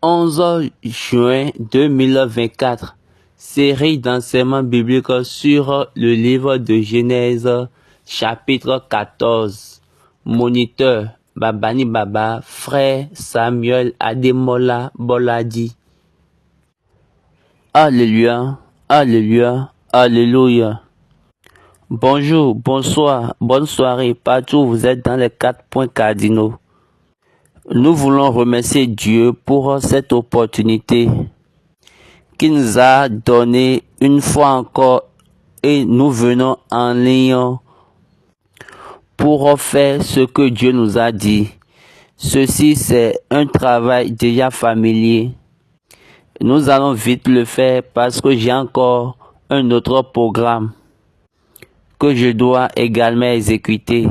11 juin 2024, série d'enseignements bibliques sur le livre de Genèse, chapitre 14. Moniteur Babani Baba, frère Samuel Ademola Boladi. Alléluia, alléluia, alléluia. Bonjour, bonsoir, bonne soirée, partout où vous êtes dans les 4 points cardinaux. Nous voulons remercier Dieu pour cette opportunité qu'il nous a donnée une fois encore et nous venons en ligne pour faire ce que Dieu nous a dit. Ceci, c'est un travail déjà familier. Nous allons vite le faire parce que j'ai encore un autre programme que je dois également exécuter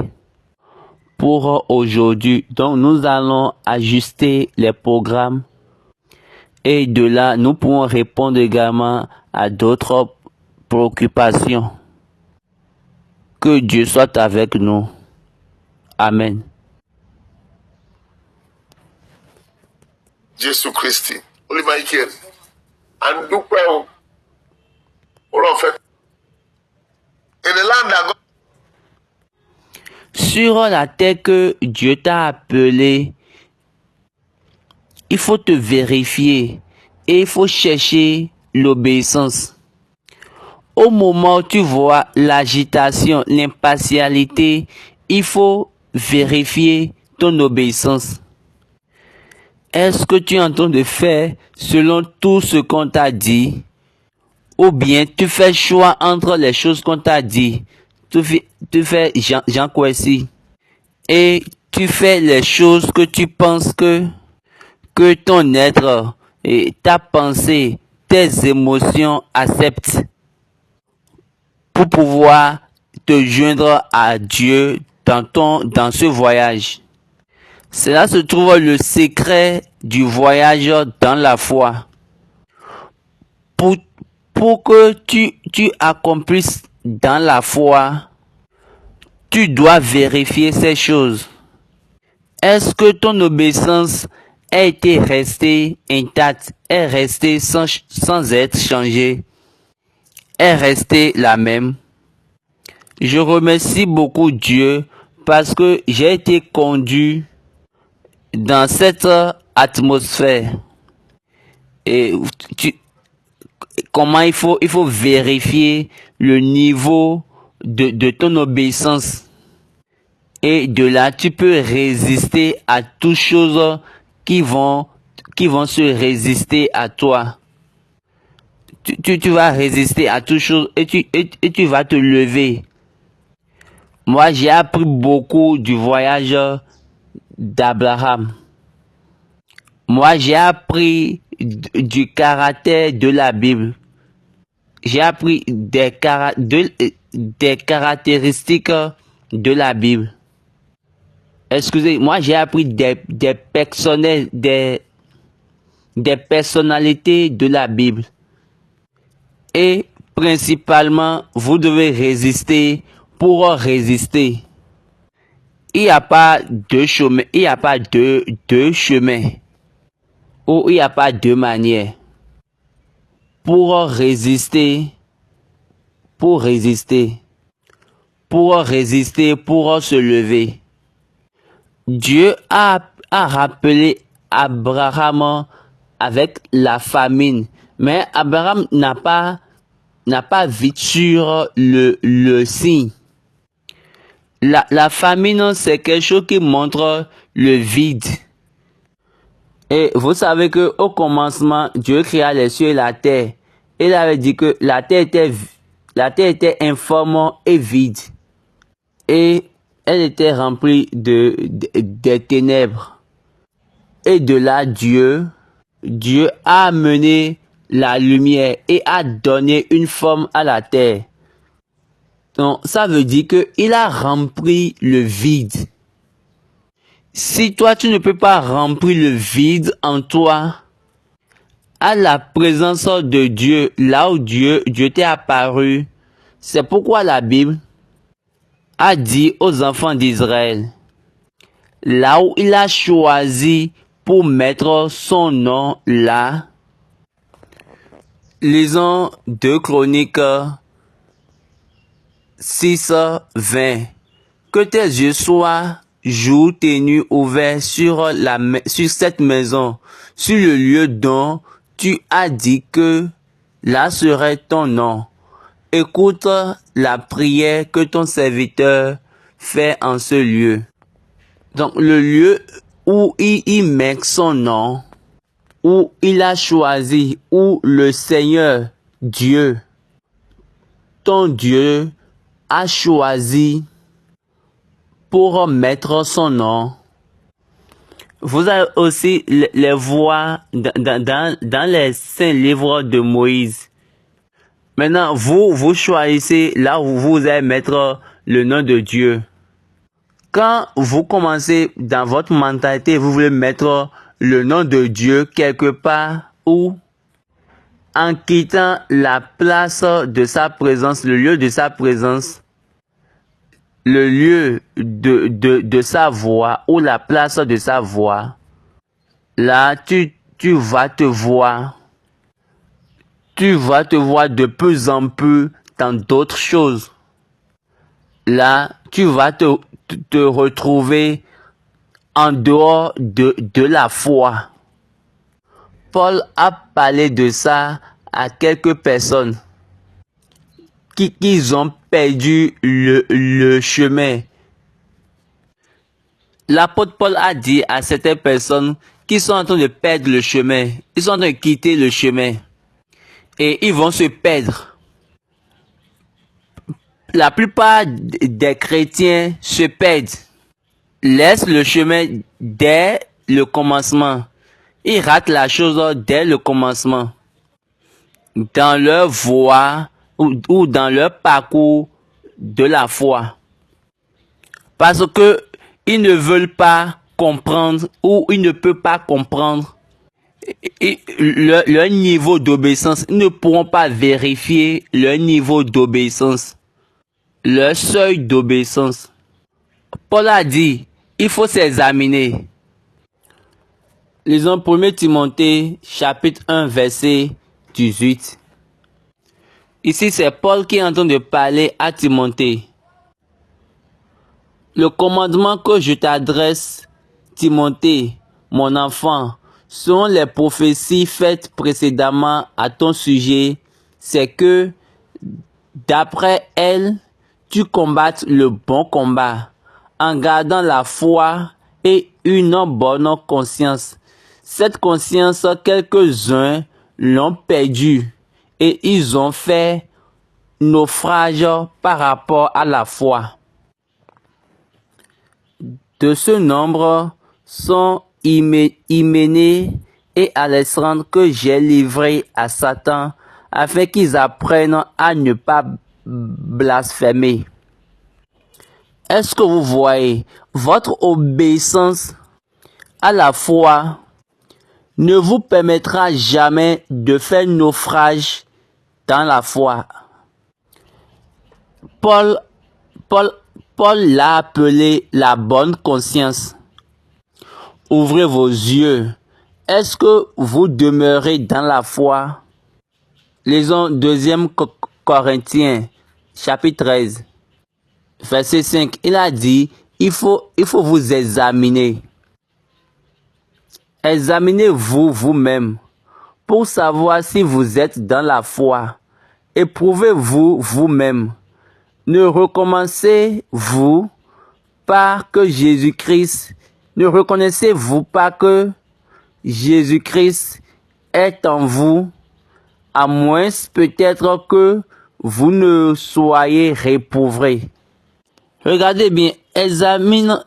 pour aujourd'hui. Donc nous allons ajuster les programmes et de là nous pourrons répondre également à d'autres préoccupations. Que Dieu soit avec nous. Amen. Jésù Kristi olùmọ̀ọ́kẹ́ à ń dúpẹ́ o olùfẹ́ in the land that God. Sur la terre que Dieu t'a appelé, il faut te vérifier et il faut chercher l'obéissance. Au moment où tu vois l'agitation, l'impartialité, il faut vérifier ton obéissance. Est-ce que tu es en train de faire selon tout ce qu'on t'a dit? Ou bien tu fais choix entre les choses qu'on t'a dit? Tu fais Jean Kwesi. Et tu fais les choses que tu penses que ton être et ta pensée, tes émotions acceptent pour pouvoir te joindre à Dieu dans ce voyage. C'est là se trouve le secret du voyage dans la foi. Pour que tu accomplisses dans la foi, tu dois vérifier ces choses. Est-ce que ton obéissance a été restée intacte, est restée sans être changée, est restée la même? Je remercie beaucoup Dieu parce que j'ai été conduit dans cette atmosphère. Et comment il faut vérifier le niveau de ton obéissance. Et de là, tu peux résister à toutes choses qui vont se résister à toi. Tu vas résister à toutes choses et tu vas te lever. Moi, j'ai appris beaucoup du voyage d'Abraham. Moi, j'ai appris du caractère de la Bible. J'ai appris des caractéristiques de la Bible. Excusez, moi j'ai appris des personnalités de la Bible. Et principalement, vous devez résister pour résister. Il n'y a pas deux chemins, il n'y a pas deux chemins. Ou il n'y a pas deux manières. Pour résister, pour se lever. Dieu a rappelé Abraham avec la famine, mais Abraham n'a pas vu sur le signe. La famine, c'est quelque chose qui montre le vide. Et vous savez que au commencement, Dieu créa les cieux et la terre. Il avait dit que la terre était informe et vide. Et elle était remplie des ténèbres. Et de là, Dieu a amené la lumière et a donné une forme à la terre. Donc, ça veut dire qu'il a rempli le vide. Si toi, tu ne peux pas remplir le vide en toi, à la présence de Dieu, là où Dieu t'est apparu, c'est pourquoi la Bible a dit aux enfants d'Israël, là où il a choisi pour mettre son nom là. Lisons 2 Chroniques 6, 20. Que tes yeux soient jour et nuit ouverts sur cette maison, sur le lieu dont tu as dit que là serait ton nom. Écoute la prière que ton serviteur fait en ce lieu. Donc le lieu où il met son nom, où il a choisi, où le Seigneur Dieu, ton Dieu, a choisi pour mettre son nom. Vous avez aussi les voix dans les saints livres de Moïse. Maintenant, vous choisissez là où vous allez mettre le nom de Dieu. Quand vous commencez dans votre mentalité, vous voulez mettre le nom de Dieu quelque part où, en quittant la place de sa présence, le lieu de sa présence, le lieu de sa voix ou la place de sa voix, là, tu vas te voir. Tu vas te voir de plus en plus dans d'autres choses. Là, tu vas te retrouver en dehors de la foi. Paul a parlé de ça à quelques personnes qui ont perdu le chemin. L'apôtre Paul a dit à certaines personnes qui sont en train de perdre le chemin, ils sont en train de quitter le chemin et ils vont se perdre. La plupart des chrétiens se perdent, laissent le chemin dès le commencement. Ils ratent la chose dès le commencement. Dans leur voie ou dans leur parcours de la foi. Parce que ils ne veulent pas comprendre ou ils ne peuvent pas comprendre leur niveau d'obéissance. Ils ne pourront pas vérifier leur niveau d'obéissance. Leur seuil d'obéissance. Paul a dit, il faut s'examiner. Lisons 1 Timothée, chapitre 1, verset 18. Ici, c'est Paul qui est en train de parler à Timothée. Le commandement que je t'adresse, Timothée, mon enfant, selon les prophéties faites précédemment à ton sujet, c'est que, d'après elles, tu combattes le bon combat, en gardant la foi et une bonne conscience. Cette conscience, quelques-uns l'ont perdue et ils ont fait naufrage par rapport à la foi. De ce nombre sont Hyménée et Alexandre que j'ai livrés à Satan afin qu'ils apprennent à ne pas blasphémer. Est-ce que vous voyez, votre obéissance à la foi ne vous permettra jamais de faire naufrage dans la foi. Paul l'a appelé la bonne conscience. Ouvrez vos yeux. Est-ce que vous demeurez dans la foi? Lisons 2 Corinthiens, chapitre 13, verset 5. Il a dit, il faut vous examiner. Examinez-vous vous-même pour savoir si vous êtes dans la foi. Éprouvez-vous vous-même. Ne recommencez-vous pas que Jésus-Christ, ne reconnaissez-vous pas que Jésus-Christ est en vous, à moins peut-être que vous ne soyez réprouvé. Regardez bien, examine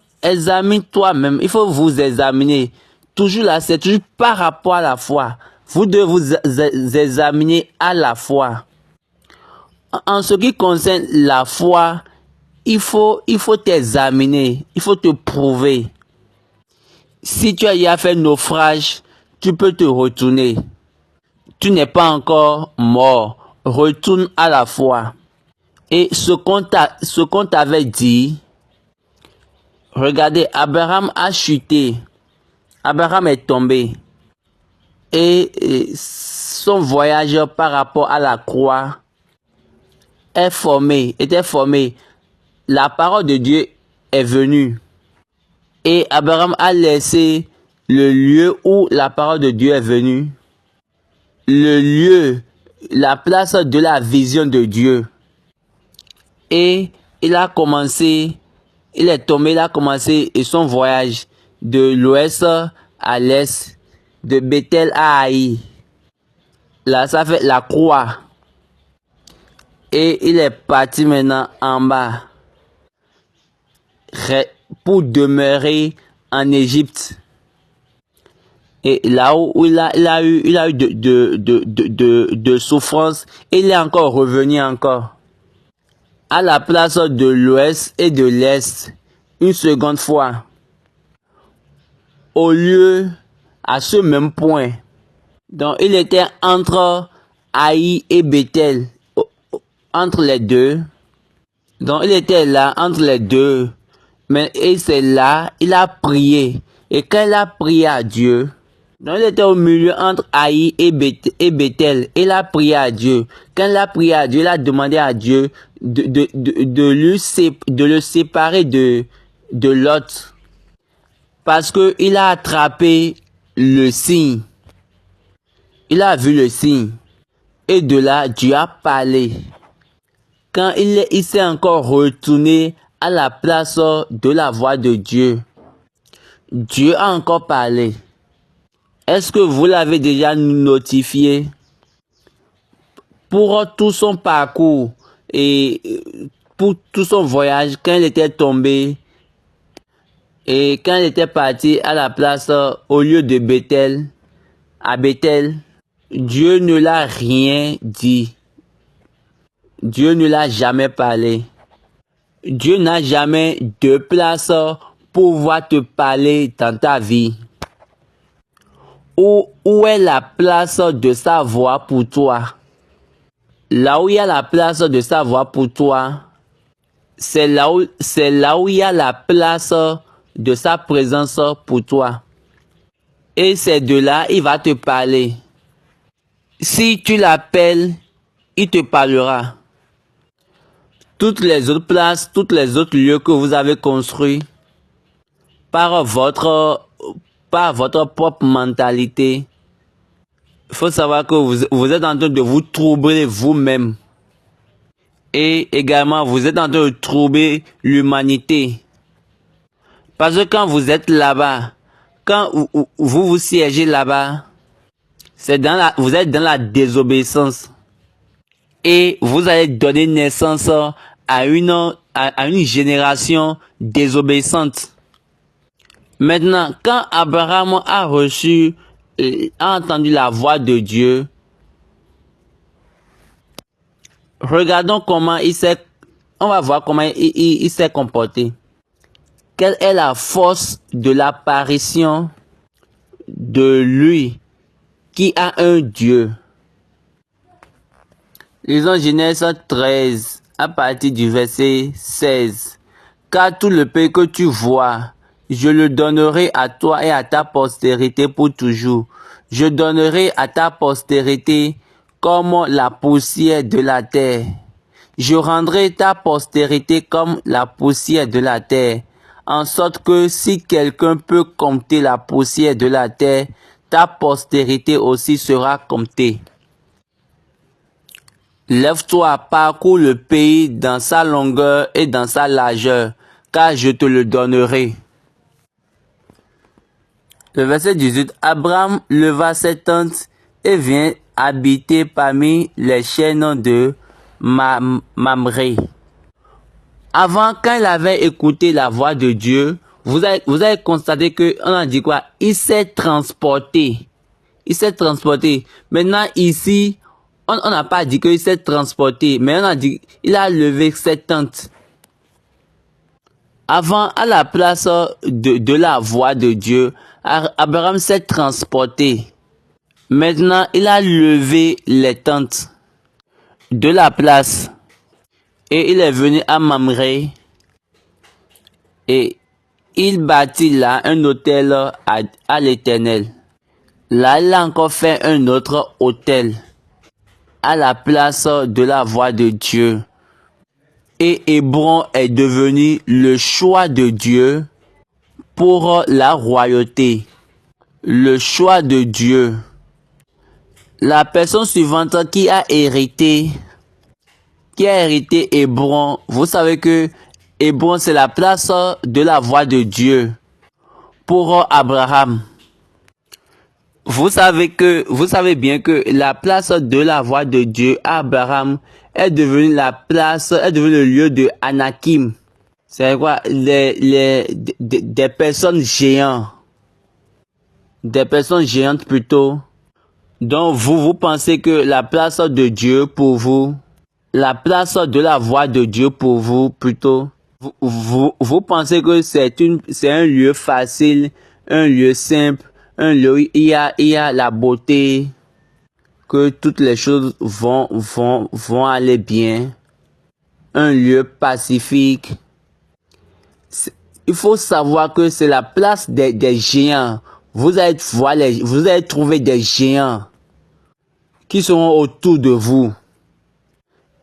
toi-même. Il faut vous examiner. Toujours là, c'est toujours par rapport à la foi. Vous devez vous examiner à la foi. En ce qui concerne la foi, il faut t'examiner, il faut te prouver. Si tu as fait naufrage, tu peux te retourner. Tu n'es pas encore mort. Retourne à la foi. Et ce qu'on t'avait dit, regardez, Abraham a chuté. Abraham est tombé. Et son voyage par rapport à la croix était formé. La parole de Dieu est venue. Et Abraham a laissé le lieu où la parole de Dieu est venue. Le lieu, la place de la vision de Dieu. Et il a commencé son voyage de l'ouest à l'est, de Bethel à Haï. Là, ça fait la croix. Et il est parti maintenant en bas pour demeurer en Égypte. Et là où il a eu de souffrance, il est encore revenu encore à la place de l'ouest et de l'est une seconde fois. Au lieu, à ce même point. Donc il était entre Haï et Bethel, entre les deux. Donc il était là entre les deux. Mais et c'est là, il a prié. Et quand il a prié à Dieu, donc il était au milieu entre Haï et Bethel. Il a prié à Dieu. Quand il a prié à Dieu, il a demandé à Dieu de le séparer de l'autre. Parce que il a attrapé le signe. Il a vu le signe. Et de là, Dieu a parlé. Quand il s'est encore retourné à la place de la voix de Dieu, Dieu a encore parlé. Est-ce que vous l'avez déjà notifié? Pour tout son parcours et pour tout son voyage, quand il était tombé et quand il était parti à la place au lieu de Bethel, à Bethel, Dieu ne l'a rien dit. Dieu ne l'a jamais parlé. Dieu n'a jamais de place pour pouvoir te parler dans ta vie. Où est la place de sa voix pour toi? Là où il y a la place de sa voix pour toi, c'est là où il y a la place de sa présence pour toi. Et c'est de là, il va te parler. Si tu l'appelles, il te parlera. Toutes les autres places, tous les autres lieux que vous avez construits par votre propre mentalité, il faut savoir que vous êtes en train de vous troubler vous-même. Et également, vous êtes en train de troubler l'humanité. Parce que quand vous êtes là-bas, quand vous siégez là-bas, vous êtes dans la désobéissance. Et vous allez donner naissance à une génération désobéissante. Maintenant, quand Abraham a entendu la voix de Dieu, regardons comment on va voir comment il s'est comporté. Quelle est la force de l'apparition de lui qui a un Dieu? Lisons Genèse 13 à partir du verset 16. Car tout le pays que tu vois, je le donnerai à toi et à ta postérité pour toujours. Je donnerai à ta postérité comme la poussière de la terre. Je rendrai ta postérité comme la poussière de la terre, en sorte que si quelqu'un peut compter la poussière de la terre, ta postérité aussi sera comptée. Lève-toi, parcours le pays dans sa longueur et dans sa largeur, car je te le donnerai. Le verset 18. Abraham leva ses tentes et vint habiter parmi les chaînes de Mamré. Avant, quand il avait écouté la voix de Dieu, vous avez constaté qu'on a dit quoi? Il s'est transporté. Il s'est transporté. Maintenant, ici, on n'a pas dit qu'il s'est transporté, mais on a dit qu'il a levé ses tentes. Avant, à la place de la voix de Dieu, Abraham s'est transporté. Maintenant, il a levé les tentes de la place. Et il est venu à Mamré. Et Il bâtit là un autel à l'Éternel. Là, il a encore fait un autre autel à la place de la voix de Dieu. Et Hébron est devenu le choix de Dieu pour la royauté. Le choix de Dieu. La personne suivante qui a hérité Hébron, vous savez que Hébron c'est la place de la voix de Dieu pour Abraham. Vous savez bien que la place de la voix de Dieu à Abraham est devenue le lieu de Anakim. C'est quoi? Des personnes géantes. Des personnes géantes plutôt. Donc vous pensez que la place de Dieu pour vous, la place de la voix de Dieu pour vous plutôt, vous pensez que c'est un lieu facile, un lieu simple, un lieu où il y a la beauté, que toutes les choses vont aller bien, un lieu pacifique. Il faut savoir que c'est la place des géants. Vous allez trouver des géants qui seront autour de vous.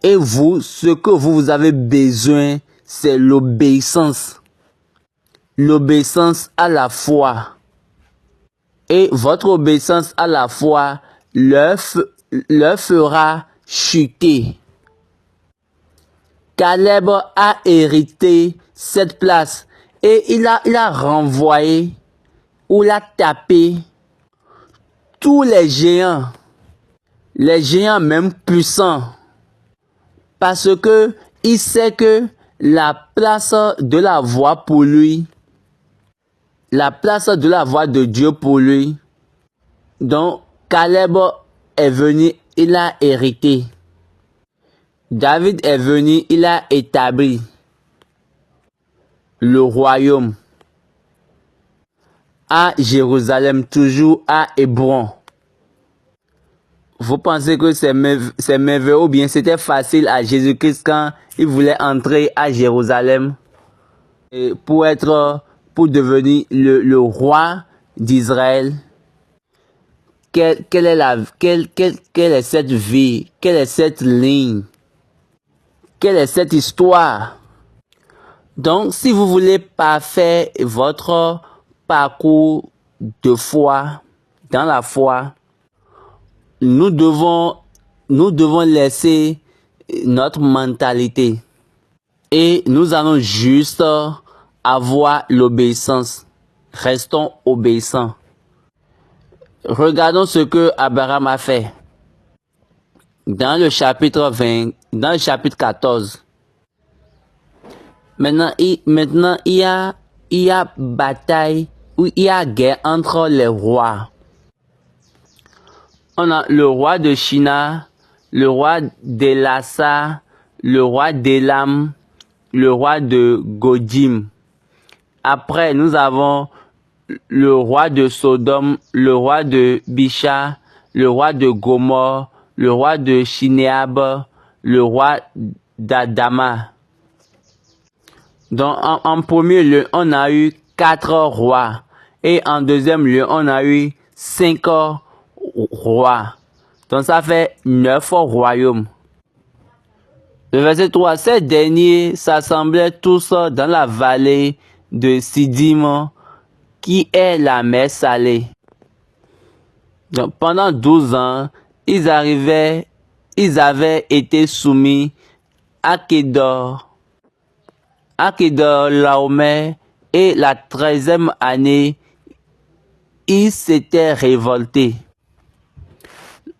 Et vous, ce que vous avez besoin, c'est l'obéissance. L'obéissance à la foi. Et votre obéissance à la foi leur fera chuter. Caleb a hérité cette place et il a renvoyé ou l'a tapé tous les géants même puissants, parce que il sait que la place de la voix pour lui, la place de la voix de Dieu pour lui, donc Caleb est venu, il a hérité. David est venu, il a établi le royaume à Jérusalem, toujours à Hébron. Vous pensez que c'est merveilleux ou bien c'était facile à Jésus-Christ quand il voulait entrer à Jérusalem et pour devenir le roi d'Israël? Quelle est cette vie? Quelle est cette ligne? Quelle est cette histoire? Donc, si vous voulez parfaire votre parcours de foi, dans la foi, nous devons laisser notre mentalité et nous allons juste avoir l'obéissance. Restons obéissants. Regardons ce que Abraham a fait. Dans le chapitre 14. Maintenant, il y a bataille, ou il y a guerre entre les rois. On a le roi de Shinar, le roi d'Elassa, le roi d'Élam, le roi de Godim. Après, nous avons le roi de Sodome, le roi de Bisha, le roi de Gomorre, le roi de Shinéab, le roi d'Adama. Donc, en premier lieu, on a eu 4 rois. Et en deuxième lieu, on a eu 5 rois. Donc, ça fait 9 royaumes. Le verset 3. Ces derniers s'assemblaient tous dans la vallée de Siddim, qui est la mer Salée. Donc, pendant 12 ans, ils avaient été soumis à Laomer, et la 13e année, ils s'étaient révoltés.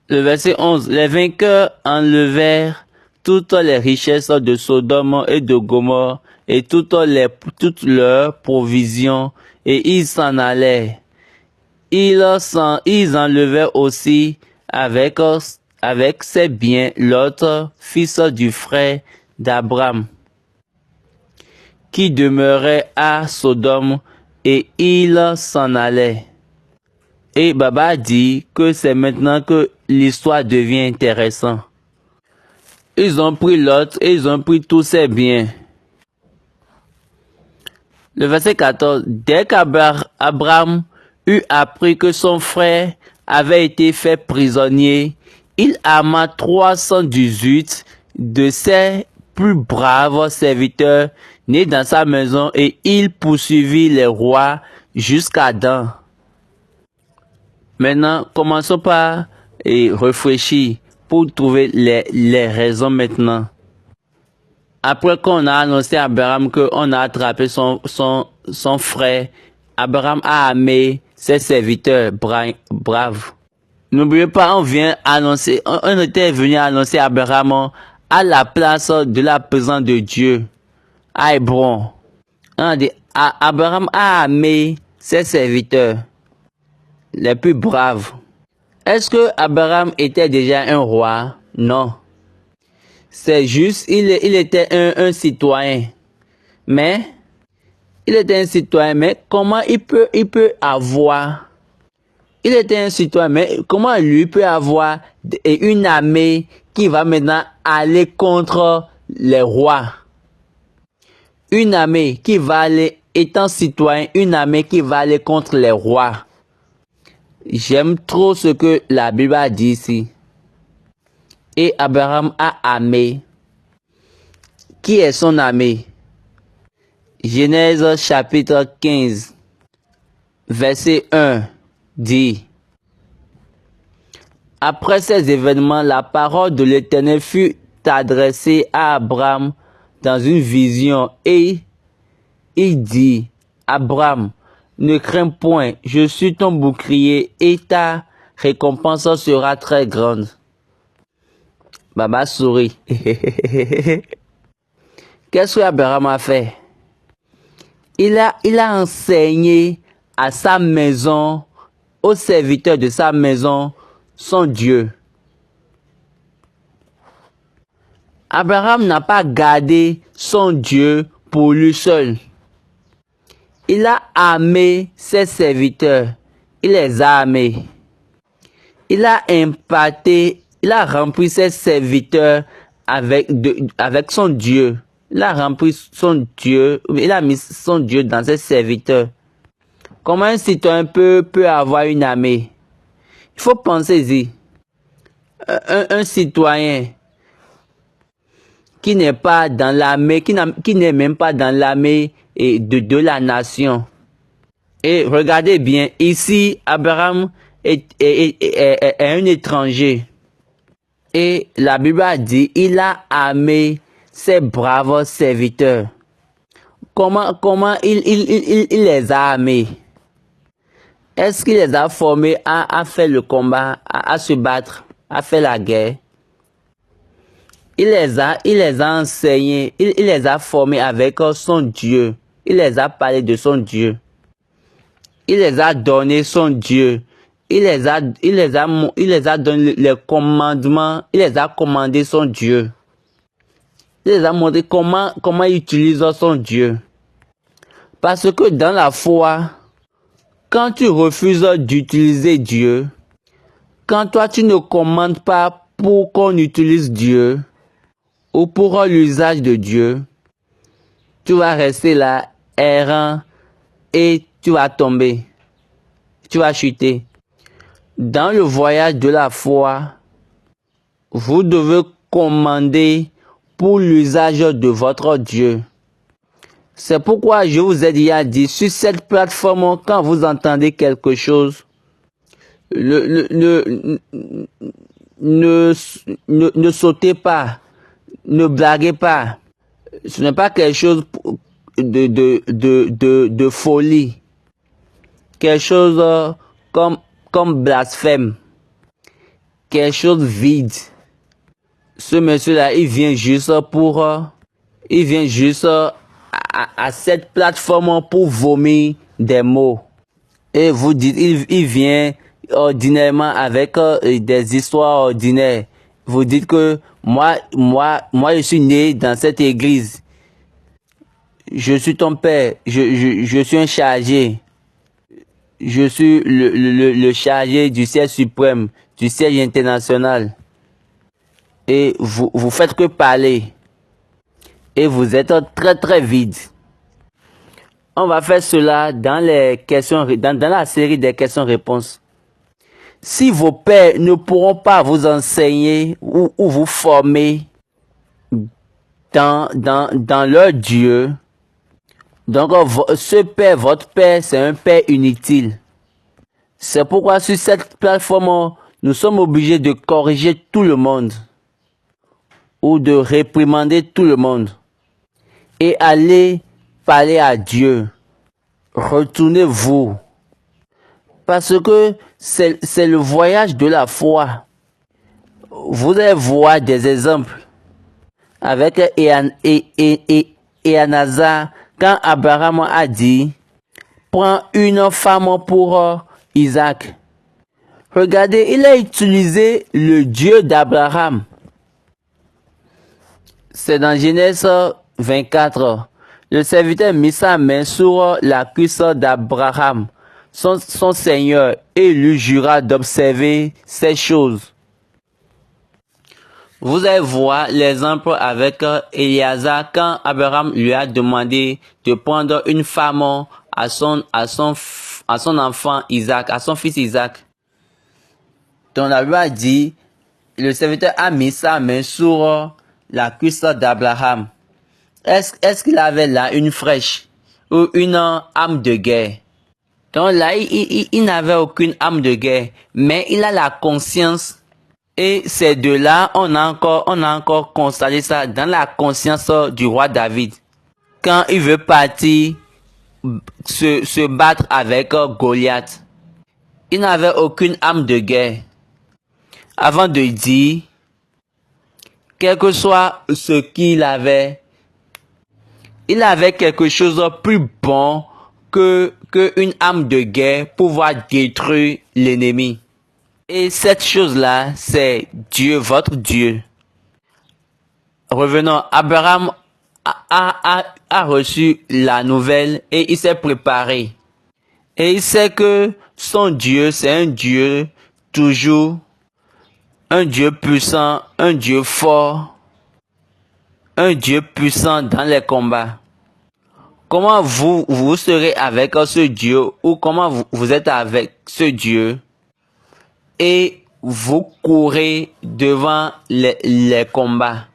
Le verset 11. Les vainqueurs enlevèrent toutes les richesses de Sodome et de Gomorre et toutes leurs provisions, et ils s'en allèrent. Ils enlevèrent aussi avec ses biens l'autre fils du frère d'Abraham, qui demeurait à Sodome, et il s'en allait. Et Baba dit que c'est maintenant que l'histoire devient intéressante. Ils ont pris Lot et ils ont pris tous ses biens. Le verset 14. Dès qu'Abraham eut appris que son frère avait été fait prisonnier, il arma 318 de ses plus braves serviteurs nés dans sa maison et il poursuivit les rois jusqu'à Dan. Maintenant, commençons par réfléchir pour trouver les raisons maintenant. Après qu'on a annoncé à Abraham qu'on a attrapé son frère, Abraham a armé ses serviteurs braves. N'oubliez pas, on était venu annoncer à Abraham à la place de la présence de Dieu, à Hébron. Abraham a armé ses serviteurs, les plus braves. Est-ce que Abraham était déjà un roi? Non. C'est juste, il était un citoyen. Mais, il était un citoyen, mais comment il peut avoir... Il était un citoyen, mais comment lui peut avoir une armée qui va maintenant aller contre les rois? Une armée qui va aller, étant citoyen, une armée qui va aller contre les rois. J'aime trop ce que la Bible a dit ici. Et Abraham a armé. Qui est son armée? Genèse chapitre 15, verset 1 dit: Après ces événements, la parole de l'Éternel fut adressée à Abraham dans une vision et il dit: Abraham, ne crains point, je suis ton bouclier et ta récompense sera très grande. Baba sourit. Qu'est-ce que Abraham a fait? Il a enseigné à sa maison, aux serviteurs de sa maison, son Dieu. Abraham n'a pas gardé son Dieu pour lui seul. Il a armé ses serviteurs. Il les a armés. Il a imparté, il a rempli ses serviteurs avec son Dieu. Il a rempli son Dieu, il a mis son Dieu dans ses serviteurs. Comment un citoyen peut avoir une armée? Il faut penser-y. Un citoyen qui n'est pas dans l'armée, qui n'est même pas dans l'armée de la nation. Et regardez bien, ici, Abraham est un étranger. Et la Bible a dit, il a armé ses braves serviteurs. Comment il les a armés? Est-ce qu'il les a formés à faire le combat, à se battre, à faire la guerre? Il les a enseignés, il les a formés avec son Dieu. Il les a parlé de son Dieu. Il les a donné son Dieu. Il les a donné les commandements. Il les a commandé son Dieu. Il les a montré comment il utilise son Dieu. Parce que dans la foi, quand tu refuses d'utiliser Dieu, quand toi tu ne commandes pas pour qu'on utilise Dieu, ou pour l'usage de Dieu, tu vas rester là, errant, et tu vas tomber. Tu vas chuter. Dans le voyage de la foi, vous devez commander pour l'usage de votre Dieu. C'est pourquoi je vous ai déjà dit, sur cette plateforme, quand vous entendez quelque chose, ne sautez pas, ne blaguez pas. Ce n'est pas quelque chose de folie. Quelque chose comme blasphème. Quelque chose vide. Ce monsieur-là, il vient juste à cette plateforme pour vomir des mots. Et vous dites, il vient ordinairement avec des histoires ordinaires. Vous dites que moi, je suis né dans cette église. Je suis ton père. Je suis un chargé. Je suis le chargé du siège suprême, du siège international. Et vous faites que parler. Et vous êtes très très vide. On va faire cela dans les questions, dans la série des questions-réponses. Si vos pères ne pourront pas vous enseigner ou vous former dans leur Dieu, donc ce père, votre père, c'est un père inutile. C'est pourquoi sur cette plateforme, nous sommes obligés de corriger tout le monde ou de réprimander tout le monde et aller parler à Dieu. Retournez-vous. Parce que c'est le voyage de la foi. Vous allez voir des exemples. Avec Eanazar, quand Abraham a dit, prends une femme pour Isaac. Regardez, il a utilisé le Dieu d'Abraham. C'est dans Genèse 24. Le serviteur mit sa main sur la cuisse d'Abraham, son Seigneur, et lui jura d'observer ces choses. Vous allez voir l'exemple avec Éliazar quand Abraham lui a demandé de prendre une femme à son enfant Isaac, à son fils Isaac. Donc la loi dit, le serviteur a mis sa main sur la cuisse d'Abraham. Est-ce qu'il avait là une flèche ou une arme de guerre? Donc là, il n'avait aucune arme de guerre, mais il a la conscience. Et c'est de là, on a encore constaté ça dans la conscience du roi David. Quand il veut partir se battre avec Goliath, il n'avait aucune arme de guerre. Avant de dire, quel que soit ce qu'il avait, il avait quelque chose de plus bon que une arme de guerre pour pouvoir détruire l'ennemi. Et cette chose-là, c'est Dieu, votre Dieu. Revenons, Abraham a reçu la nouvelle et il s'est préparé. Et il sait que son Dieu, c'est un Dieu toujours, un Dieu puissant, un Dieu fort, un Dieu puissant dans les combats. Comment vous serez avec ce Dieu ou comment vous êtes avec ce Dieu et vous courez devant les combats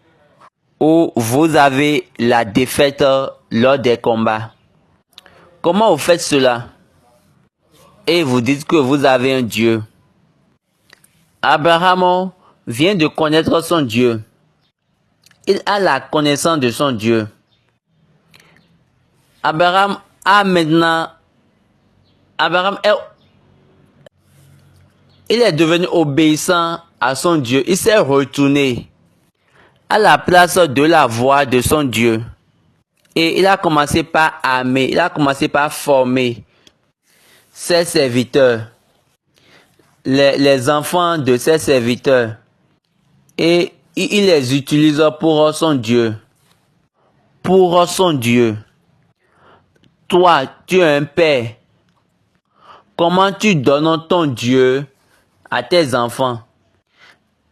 ou vous avez la défaite lors des combats? Comment vous faites cela? Et vous dites que vous avez un Dieu. Abraham vient de connaître son Dieu. Il a la connaissance de son Dieu. Abraham il est devenu obéissant à son Dieu. Il s'est retourné à la place de la voix de son Dieu. Et il a commencé par armer, il a commencé par former ses serviteurs, les enfants de ses serviteurs. Et il les utilise pour son Dieu. Pour son Dieu. Toi, tu es un père. Comment tu donnes ton Dieu à tes enfants?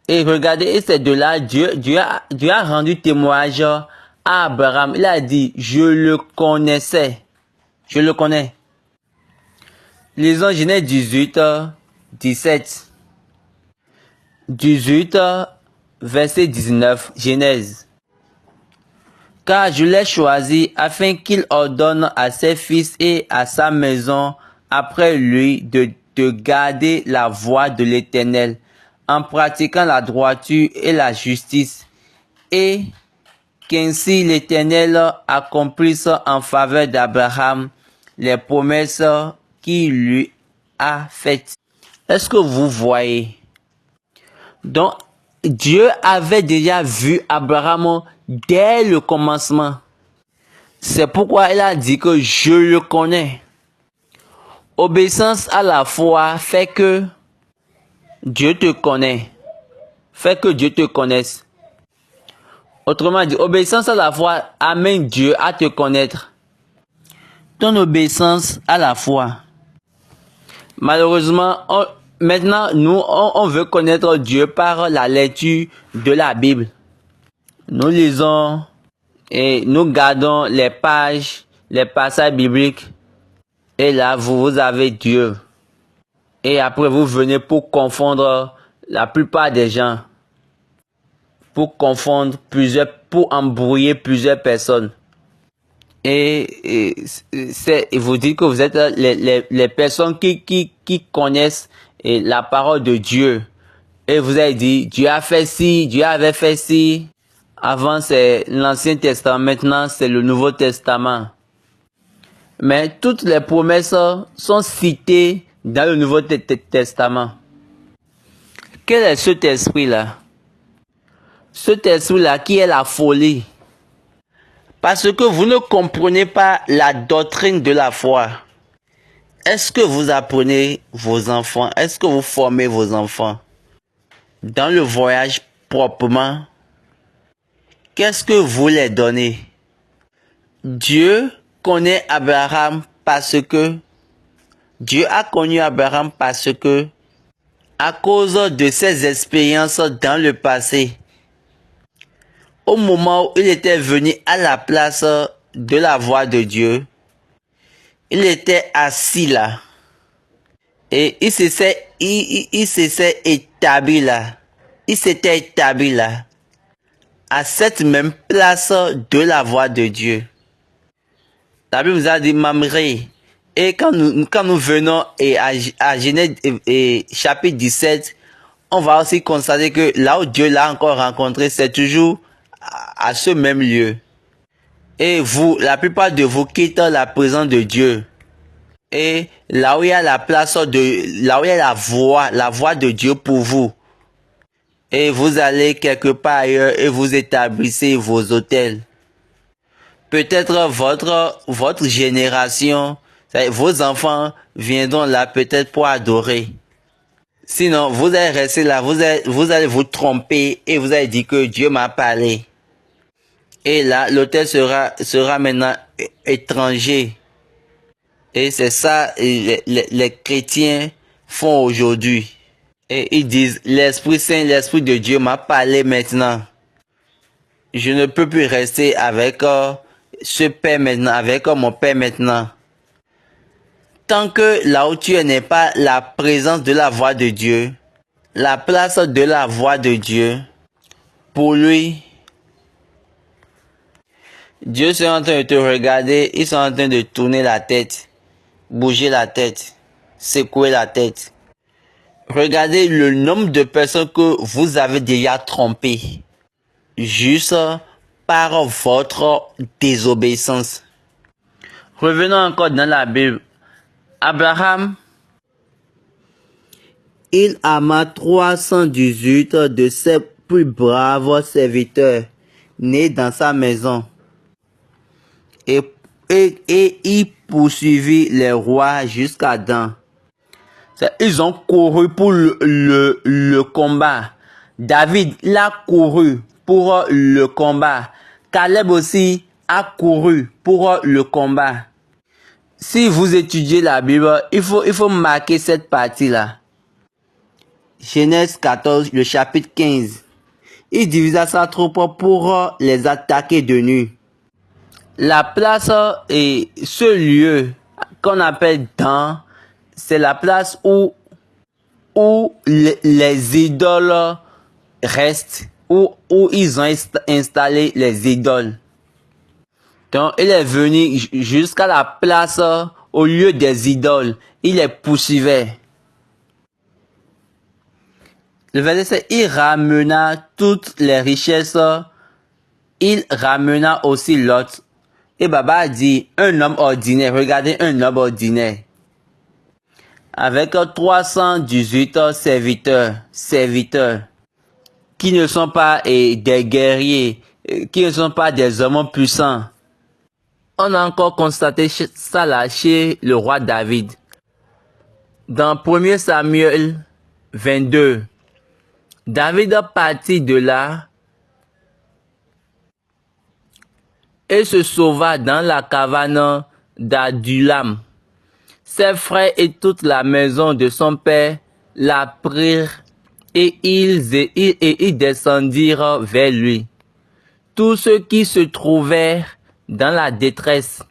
Et regardez, et c'est de là, Dieu a rendu témoignage à Abraham. Il a dit, je le connaissais. Je le connais. Lisons Genèse 18, 17. 18, verset 19, Genèse. Car je l'ai choisi afin qu'il ordonne à ses fils et à sa maison après lui de garder la voie de l'Éternel en pratiquant la droiture et la justice, et qu'ainsi l'Éternel accomplisse en faveur d'Abraham les promesses qu'il lui a faites. Est-ce que vous voyez? Donc, Dieu avait déjà vu Abraham dès le commencement. C'est pourquoi il a dit que je le connais. Obéissance à la foi fait que Dieu te connaît. Fait que Dieu te connaisse. Autrement dit, obéissance à la foi amène Dieu à te connaître. Ton obéissance à la foi. Malheureusement, maintenant, nous, on veut connaître Dieu par la lecture de la Bible. Nous lisons et nous gardons les pages les passages bibliques. Et là, vous avez Dieu. Et après, vous venez pour confondre la plupart des gens. Pour confondre pour embrouiller plusieurs personnes. Et vous dites que vous êtes les personnes qui connaissent la parole de Dieu. Et vous avez dit, Dieu a fait ci, Dieu avait fait ci. Avant, c'est l'Ancien Testament, maintenant, c'est le Nouveau Testament. Mais toutes les promesses sont citées dans le Nouveau Testament. Quel est cet esprit-là? Cet esprit-là qui est la folie. Parce que vous ne comprenez pas la doctrine de la foi. Est-ce que vous apprenez vos enfants? Est-ce que vous formez vos enfants dans le voyage proprement? Qu'est-ce que vous les donnez? Dieu connaît Abraham parce que Dieu a connu Abraham parce que à cause de ses expériences dans le passé, au moment où il était venu à la place de la voix de Dieu, il était assis là. Et il s'était établi là. Il s'était établi là. À cette même place de la voix de Dieu. La Bible nous a dit Mamré. Et quand nous venons à Genèse chapitre 17, on va aussi constater que là où Dieu l'a encore rencontré, c'est toujours à ce même lieu. Et vous, la plupart de vous quittent la présence de Dieu. Et là où il y a là où il y a la voix de Dieu pour vous. Et vous allez quelque part ailleurs et vous établissez vos hôtels. Peut-être votre génération, vos enfants viendront là peut-être pour adorer. Sinon, vous allez rester là, vous allez vous tromper et vous allez dire que Dieu m'a parlé. Et là, l'hôtel sera maintenant étranger. Et c'est ça les chrétiens font aujourd'hui. Et ils disent, l'Esprit Saint, l'Esprit de Dieu m'a parlé maintenant. Je ne peux plus rester avec ce Père maintenant, avec mon Père maintenant. Tant que là où tu es n'est pas la présence de la voix de Dieu, la place de la voix de Dieu, pour lui, Dieu est en train de te regarder, ils sont en train de tourner la tête, bouger la tête, secouer la tête. Regardez le nombre de personnes que vous avez déjà trompées, juste par votre désobéissance. Revenons encore dans la Bible. Abraham, il ama 318 de ses plus braves serviteurs nés dans sa maison. Et il poursuivit les rois jusqu'à Dan. Ils ont couru pour le combat. David l'a couru pour le combat. Caleb aussi a couru pour le combat. Si vous étudiez la Bible, il faut marquer cette partie-là. Genèse 14, le chapitre 15. Il divisa sa troupe pour les attaquer de nuit. La place et ce lieu qu'on appelle Dan, c'est la place où les idoles restent, où ils ont installé les idoles. Donc, il est venu jusqu'à la place au lieu des idoles. Il les poursuivait. Le verset, il ramena toutes les richesses. Il ramena aussi Lot. Et Baba a dit, un homme ordinaire, regardez un homme ordinaire. Avec 318 serviteurs, qui ne sont pas des guerriers, qui ne sont pas des hommes puissants. On a encore constaté ça là chez le roi David. Dans 1 Samuel 22, David a parti de là et se sauva dans la caverne d'Adulam. Ses frères et toute la maison de son père la prirent et ils descendirent vers lui. Tous ceux qui se trouvèrent dans la détresse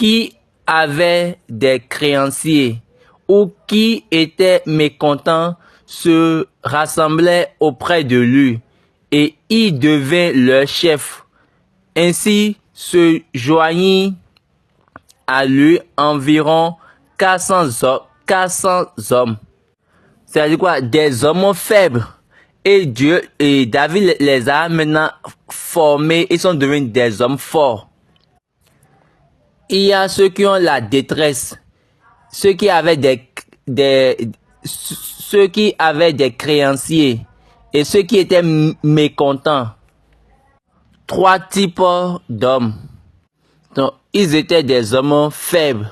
qui avait des créanciers ou qui étaient mécontents se rassemblaient auprès de lui et il devint leur chef. Ainsi se joignit à lui environ 400 hommes. C'est-à-dire quoi? Des hommes faibles. Et David les a maintenant formés. Ils sont devenus des hommes forts. Il y a ceux qui ont la détresse. Ceux qui avaient ceux qui avaient des créanciers. Et ceux qui étaient mécontents. 3 types d'hommes. Donc, ils étaient des hommes faibles.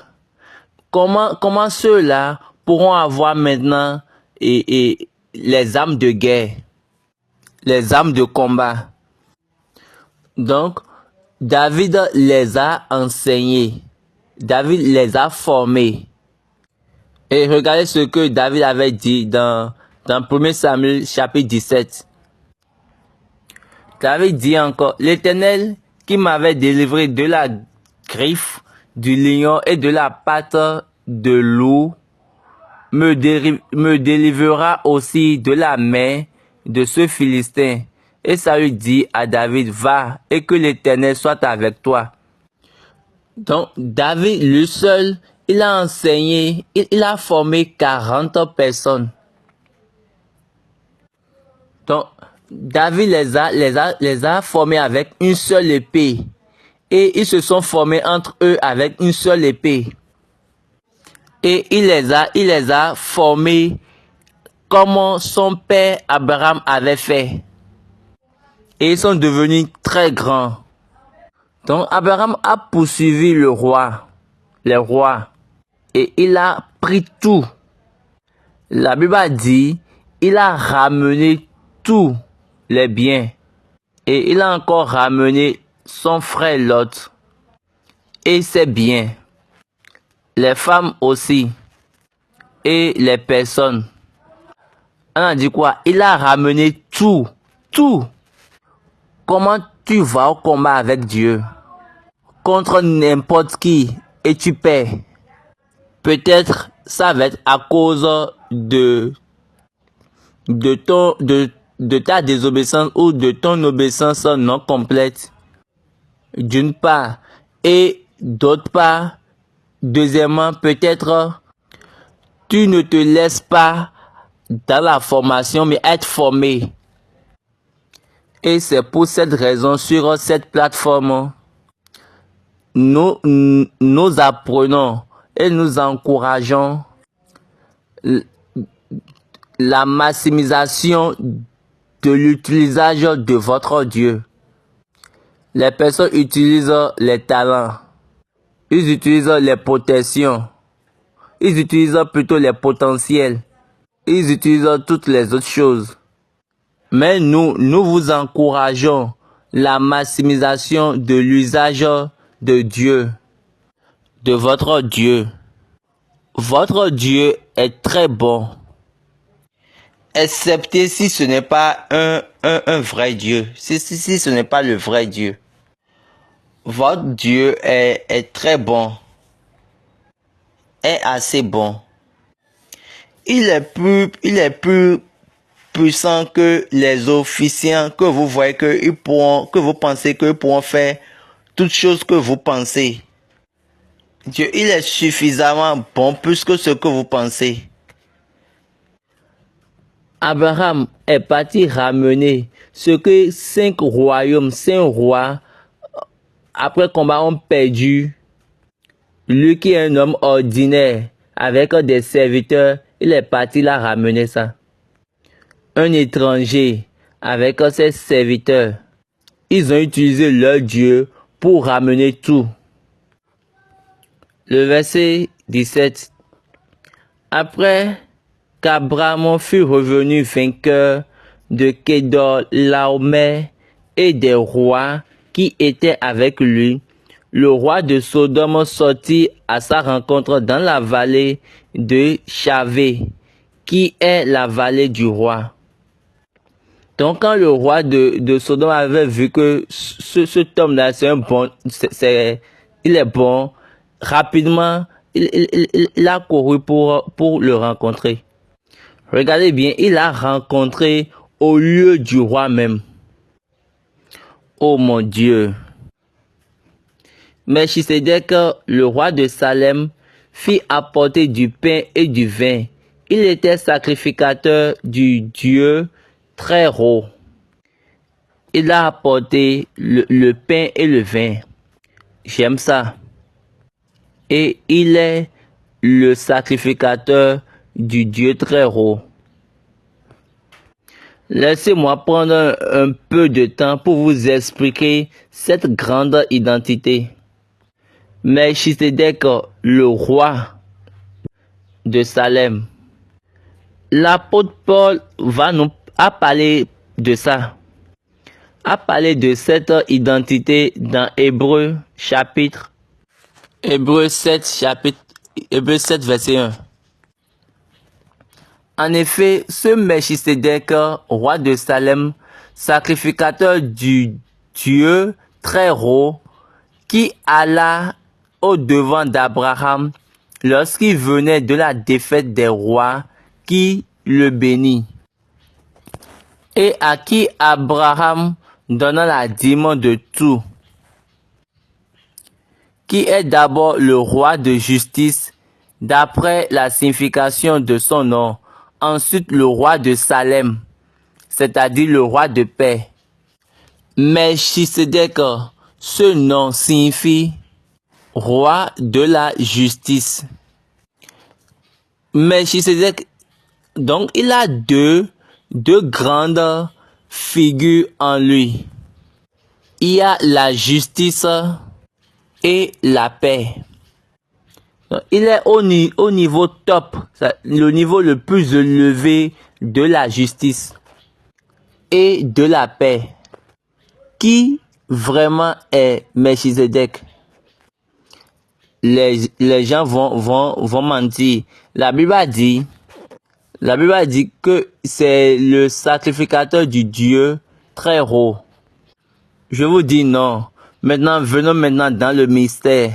Comment ceux-là pourront avoir maintenant les armes de guerre, les armes de combat? Donc, David les a enseignés. David les a formés. Et regardez ce que David avait dit dans 1 Samuel chapitre 17. David dit encore, l'Éternel qui m'avait délivré de la griffe du lion et de la patte de loup me délivrera aussi de la main de ce Philistin. Et Saül dit à David, va et que l'Éternel soit avec toi. Donc David lui seul, il a enseigné, il a formé 40 personnes. Donc David les a formés avec une seule épée. Et ils se sont formés entre eux avec une seule épée. Et il les a formés comme son père Abraham avait fait. Et ils sont devenus très grands. Donc Abraham a poursuivi les rois. Et il a pris tout. La Bible a dit, il a ramené tous les biens. Et il a encore ramené son frère Lot. Et ses biens. Les femmes aussi. Et les personnes. On a dit quoi? Il a ramené tout. Tout. Comment tu vas au combat avec Dieu? Contre n'importe qui. Et tu perds. Peut-être ça va être à cause de ta désobéissance ou de ton obéissance non complète. D'une part. Et d'autre part. Deuxièmement, peut-être tu ne te laisses pas dans la formation, mais être formé. Et c'est pour cette raison, sur cette plateforme, nous apprenons et nous encourageons la maximisation de l'utilisation de votre Dieu. Les personnes utilisent les talents. Ils utilisent les protections. Ils utilisent plutôt les potentiels. Ils utilisent toutes les autres choses. Mais nous vous encourageons la maximisation de l'usage de Dieu, de votre Dieu. Votre Dieu est très bon. Excepté si ce n'est pas un vrai Dieu. Si ce n'est pas le vrai Dieu. Votre Dieu est très bon. Est assez bon. Il est plus puissant que les officiants que vous voyez que vous pensez qu'ils pourront faire toutes choses que vous pensez. Dieu, il est suffisamment bon plus que ce que vous pensez. Abraham est parti ramener ce que 5 rois, après combat ont perdu. Lui qui est un homme ordinaire, avec des serviteurs, il est parti là ramener ça. Un étranger, avec ses serviteurs, ils ont utilisé leur Dieu pour ramener tout. Le verset 17. Après qu'Abraham fut revenu vainqueur de Kedorlaomer et des rois qui étaient avec lui, le roi de Sodome sortit à sa rencontre dans la vallée de Chavé, qui est la vallée du roi. Donc quand le roi de Sodome avait vu que cet homme-là, il est bon, rapidement, il a couru pour le rencontrer. Regardez bien, il a rencontré au lieu du roi même. Oh mon Dieu. Melchisedec, le roi de Salem, fit apporter du pain et du vin. Il était sacrificateur du Dieu très haut. Il a apporté le pain et le vin. J'aime ça. Et il est le sacrificateur du Dieu très haut. Laissez-moi prendre un peu de temps pour vous expliquer cette grande identité. Melchisedec, le roi de Salem. L'apôtre Paul a parlé de ça. A parlé de cette identité dans Hébreux 7, verset 1. En effet, ce Melchisedec, roi de Salem, sacrificateur du Dieu très haut, qui alla au devant d'Abraham lorsqu'il venait de la défaite des rois, qui le bénit, et à qui Abraham donna la dîme de tout, qui est d'abord le roi de justice, d'après la signification de son nom, ensuite le roi de Salem, c'est-à-dire le roi de paix. Melchisedec, ce nom signifie roi de la justice. Melchisedec, donc il a deux grandes figures en lui. Il y a la justice et la paix. Donc, il est au niveau top, le niveau le plus élevé de la justice et de la paix. Qui vraiment est Melchisedec? Les gens vont mentir. La Bible a dit que c'est le sacrificateur du Dieu très haut. Je vous dis non. Maintenant, venons dans le mystère.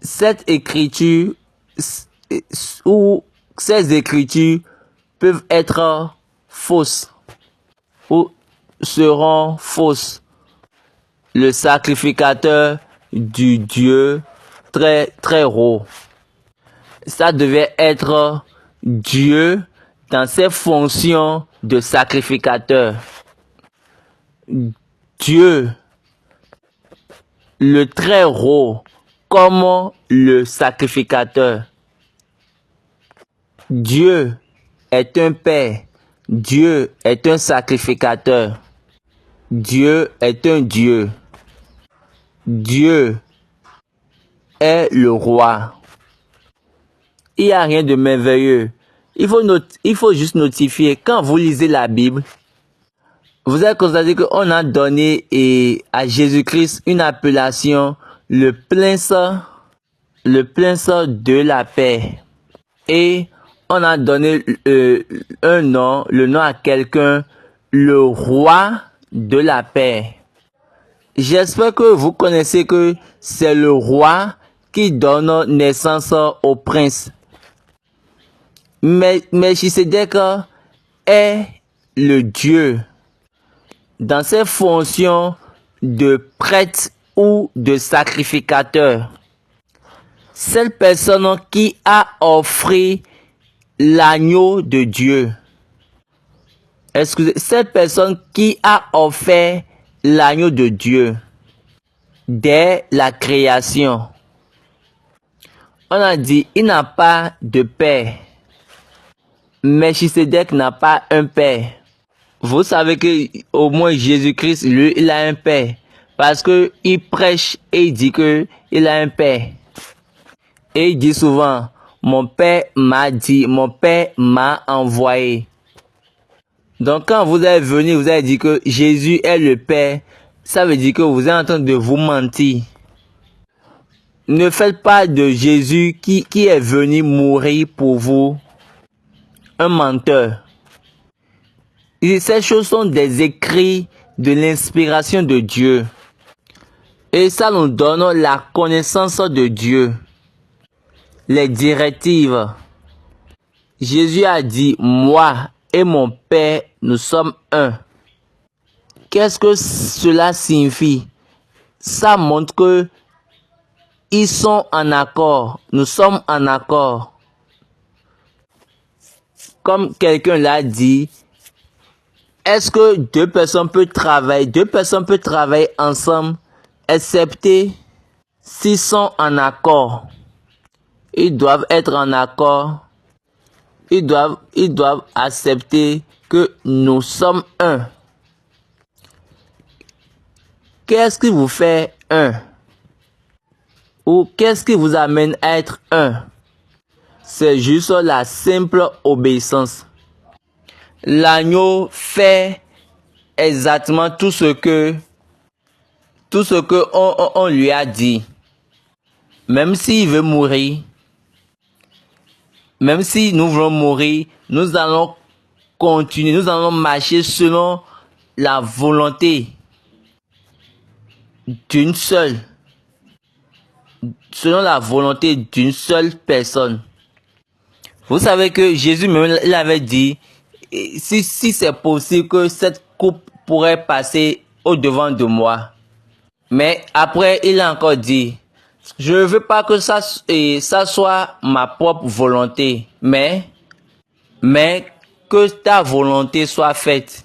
Cette écriture ou ces écritures peuvent être fausses ou seront fausses. Le sacrificateur du Dieu très haut. Ça devait être Dieu dans ses fonctions de sacrificateur. Dieu, le très haut, comme le sacrificateur. Dieu est un Père. Dieu est un sacrificateur. Dieu est un Dieu. Dieu est le roi. Il n'y a rien de merveilleux. Il faut juste notifier, quand vous lisez la Bible, vous allez constater qu'on a donné à Jésus-Christ une appellation, le prince de la paix. Et on a donné un nom, le nom à quelqu'un, le roi de la paix. J'espère que vous connaissez que c'est le roi qui donne naissance au prince. Mais Melchisedec est le Dieu dans ses fonctions de prêtre ou de sacrificateur. Cette personne qui a offert l'agneau de Dieu. Excusez, cette personne qui a offert l'agneau de Dieu dès la création. On a dit, il n'a pas de père. Melchisedec n'a pas un père. Vous savez que au moins Jésus-Christ, lui, il a un père. Parce que il prêche et il dit que il a un père. Et il dit souvent, mon père m'a dit, mon père m'a envoyé. Donc quand vous êtes venu, vous avez dit que Jésus est le Père, ça veut dire que vous êtes en train de vous mentir. Ne faites pas de Jésus qui est venu mourir pour vous un menteur. Et ces choses sont des écrits de l'inspiration de Dieu. Et ça nous donne la connaissance de Dieu. Les directives. Jésus a dit, moi et mon Père, nous sommes un. Qu'est-ce que cela signifie? Ça montre que ils sont en accord. Nous sommes en accord. Comme quelqu'un l'a dit, est-ce que deux personnes peuvent travailler ensemble, excepté s'ils sont en accord? Ils doivent être en accord. Ils doivent accepter que nous sommes un. Qu'est-ce qui vous fait un? Ou qu'est-ce qui vous amène à être un? C'est juste la simple obéissance. L'agneau fait exactement tout ce que on lui a dit. Même s'il veut mourir, même si nous voulons mourir, nous allons continuer, nous allons marcher selon la volonté d'une seule, selon la volonté d'une seule personne. Vous savez que Jésus même l'avait dit, si c'est possible que cette coupe pourrait passer au-devant de moi. Mais après, il a encore dit, je ne veux pas que ça soit ma propre volonté, mais que ta volonté soit faite.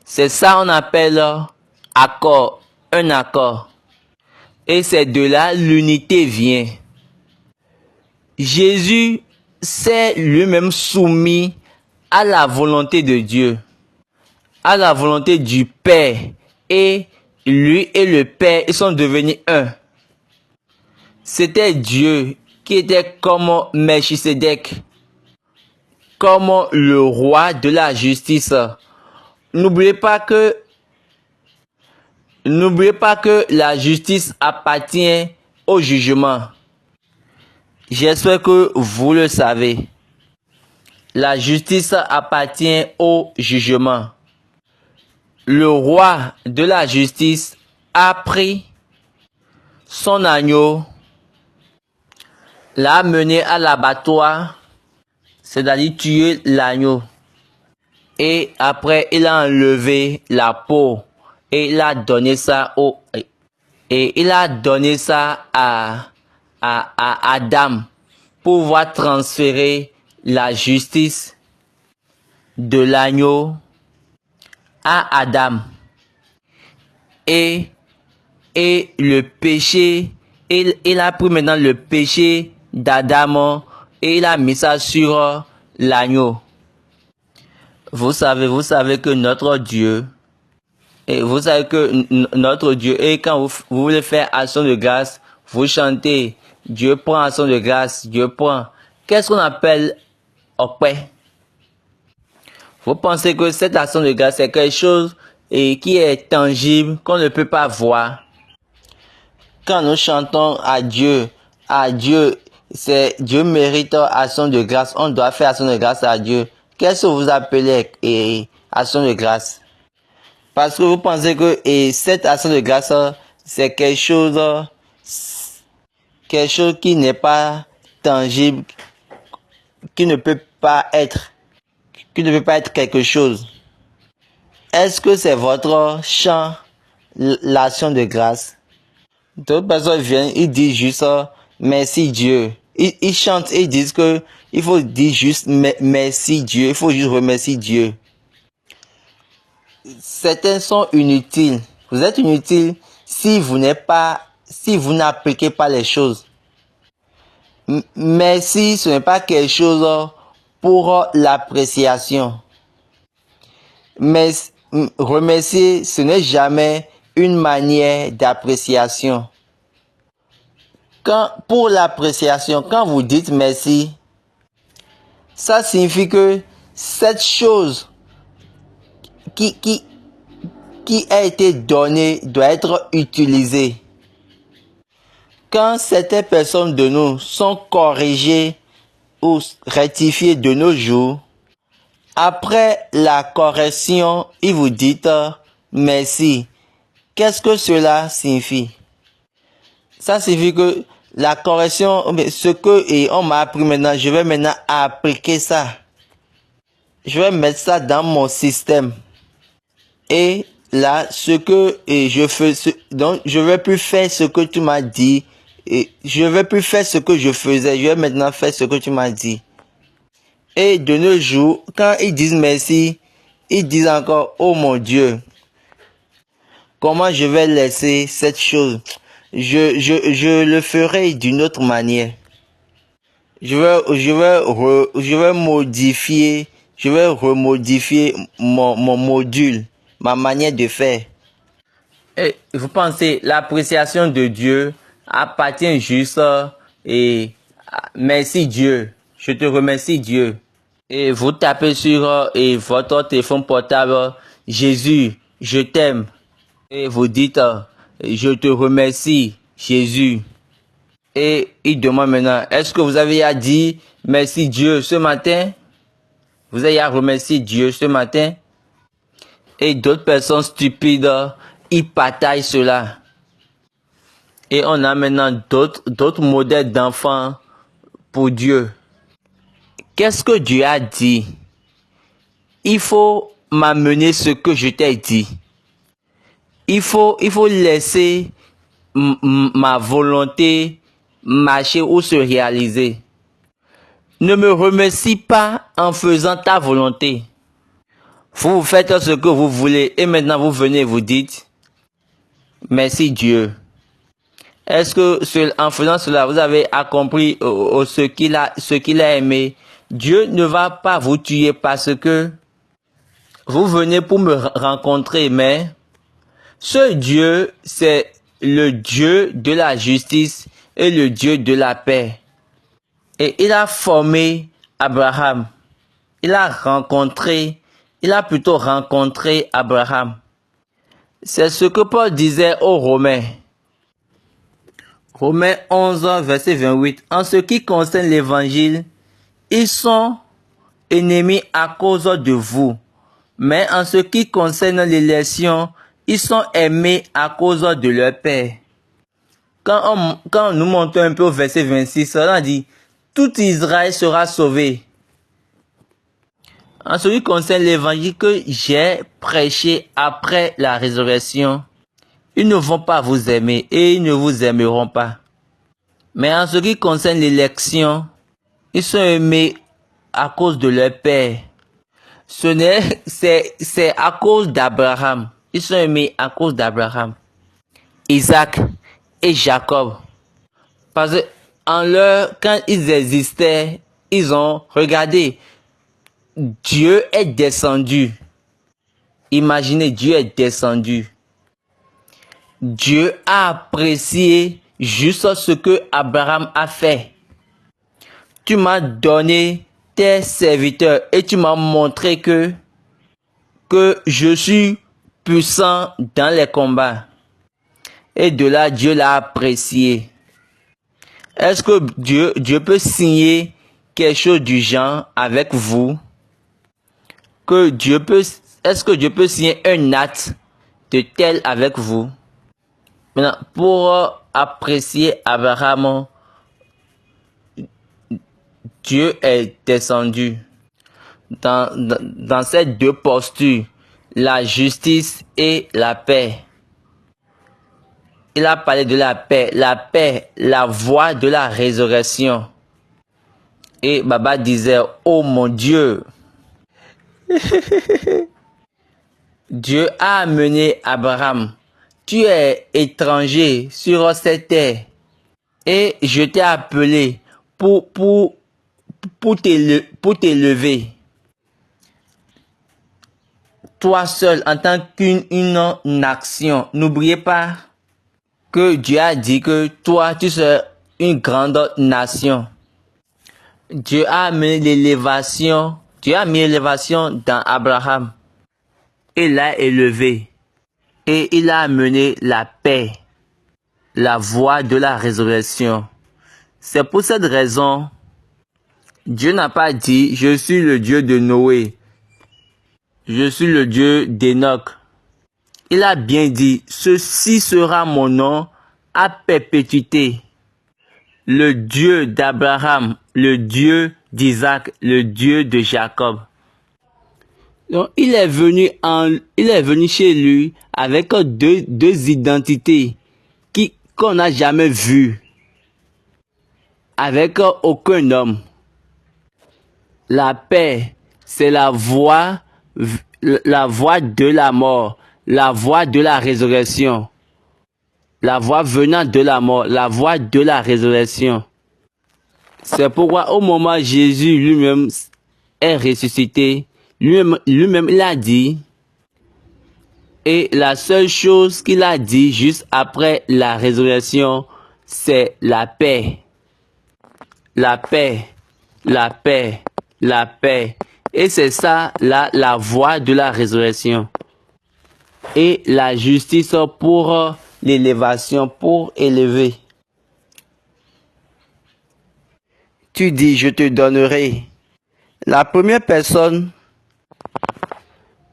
C'est ça qu'on appelle accord, un accord. Et c'est de là l'unité vient. Jésus s'est lui-même soumis à la volonté de Dieu, à la volonté du Père. Et lui et le Père, ils sont devenus un. C'était Dieu qui était comme Melchisedec, comme le roi de la justice. N'oubliez pas que la justice appartient au jugement. J'espère que vous le savez. La justice appartient au jugement. Le roi de la justice a pris son agneau, l'a mené à l'abattoir, c'est-à-dire tuer l'agneau. Et après, il a enlevé la peau et il a donné ça à Adam pour pouvoir transférer la justice de l'agneau à Adam. Et le péché, il a pris maintenant le péché d'Adam et il a mis ça sur l'agneau. Vous savez que notre Dieu, et quand vous voulez faire action de grâce, vous chantez, Dieu prend action de grâce, Dieu prend. Qu'est-ce qu'on appelle opé? Vous pensez que cette action de grâce c'est quelque chose qui est tangible, qu'on ne peut pas voir. Quand nous chantons à Dieu, c'est Dieu mérite action de grâce, on doit faire action de grâce à Dieu. Qu'est-ce que vous appelez action de grâce? Parce que vous pensez que cette action de grâce, c'est quelque chose qui n'est pas tangible, qui ne peut pas être quelque chose. Est-ce que c'est votre chant, l'action de grâce? D'autres personnes viennent, ils disent juste merci Dieu. Ils chantent et ils disent que il faut dire juste merci Dieu, il faut juste remercier Dieu. Certains sont inutiles. Vous êtes inutile si vous n'appliquez pas les choses. Merci, ce n'est pas quelque chose pour l'appréciation. Mais remercier, ce n'est jamais une manière d'appréciation. Pour l'appréciation, quand vous dites merci, ça signifie que cette chose qui a été donnée doit être utilisée. Quand certaines personnes de nous sont corrigées ou rectifiées de nos jours, après la correction, ils vous disent merci. Qu'est-ce que cela signifie? Ça signifie que la correction, ce que on m'a appris maintenant, je vais maintenant appliquer ça. Je vais mettre ça dans mon système. Et là, ce que je fais, donc je vais plus faire ce que tu m'as dit. Et je vais plus faire ce que je faisais. Je vais maintenant faire ce que tu m'as dit. Et de nos jours, quand ils disent merci, ils disent encore, oh mon Dieu, comment je vais laisser cette chose? Je le ferai d'une autre manière. Je vais modifier, je vais remodifier mon module, ma manière de faire. Et vous pensez, l'appréciation de Dieu appartient juste et merci Dieu, je te remercie Dieu. Et vous tapez sur votre téléphone portable, Jésus, je t'aime. Et vous dites, je te remercie Jésus. Et il demande maintenant, est-ce que vous avez à dire merci Dieu ce matin? Vous avez à remercier Dieu ce matin? Et d'autres personnes stupides, ils partagent cela. Et on a maintenant d'autres modèles d'enfants pour Dieu. Qu'est-ce que Dieu a dit? Il faut m'amener ce que je t'ai dit. Il faut laisser ma volonté marcher ou se réaliser. Ne me remercie pas en faisant ta volonté. Vous faites ce que vous voulez et maintenant vous venez et vous dites merci Dieu. Est-ce que en faisant cela vous avez accompli ce qu'il a aimé? Dieu ne va pas vous tuer parce que vous venez pour me rencontrer, mais ce Dieu, c'est le Dieu de la justice et le Dieu de la paix. Et il a formé Abraham. Il a plutôt rencontré Abraham. C'est ce que Paul disait aux Romains. Romains 11, verset 28. En ce qui concerne l'évangile, ils sont ennemis à cause de vous. Mais en ce qui concerne l'élection, ils sont aimés à cause de leur Père. Quand nous montons un peu au verset 26, on dit, tout Israël sera sauvé. En ce qui concerne l'évangile que j'ai prêché après la résurrection, ils ne vont pas vous aimer et ils ne vous aimeront pas. Mais en ce qui concerne l'élection, ils sont aimés à cause de leur Père. C'est à cause d'Abraham. Ils sont aimés à cause d'Abraham, Isaac et Jacob. Parce que quand ils existaient, ils ont regardé. Dieu est descendu. Imaginez, Dieu est descendu. Dieu a apprécié juste ce que Abraham a fait. Tu m'as donné tes serviteurs et tu m'as montré que je suis puissant dans les combats. Et de là, Dieu l'a apprécié. Est-ce que Dieu peut signer quelque chose du genre avec vous? Est-ce que Dieu peut signer un acte de tel avec vous? Maintenant, pour apprécier Abraham, Dieu est descendu dans ces deux postures, la justice et la paix. Il a parlé de la paix, la voie de la résurrection. Et Baba disait, oh mon Dieu, Dieu a amené Abraham. Tu es étranger sur cette terre et je t'ai appelé pour t'élever. Toi seul en tant qu'une nation. N'oubliez pas que Dieu a dit que toi tu seras une grande nation. Dieu a amené l'élévation. Dieu a mis l'élévation dans Abraham. Il l'a élevé. Et il a amené la paix, la voie de la résurrection. C'est pour cette raison, Dieu n'a pas dit, je suis le Dieu de Noé. Je suis le Dieu d'Enoch. Il a bien dit, ceci sera mon nom à perpétuité, le Dieu d'Abraham, le Dieu d'Isaac, le Dieu de Jacob. Donc, il est venu chez lui avec deux identités qu'on n'a jamais vues avec aucun homme. La paix, c'est la voie de la mort, la voie de la résurrection. La voie venant de la mort, la voie de la résurrection. C'est pourquoi au moment où Jésus lui-même est ressuscité, lui-même il a dit, et la seule chose qu'il a dit juste après la résurrection, c'est la paix. La paix, la paix, la paix. Et c'est ça la voie de la résurrection. Et la justice pour l'élévation, pour élever. Tu dis, je te donnerai. La première personne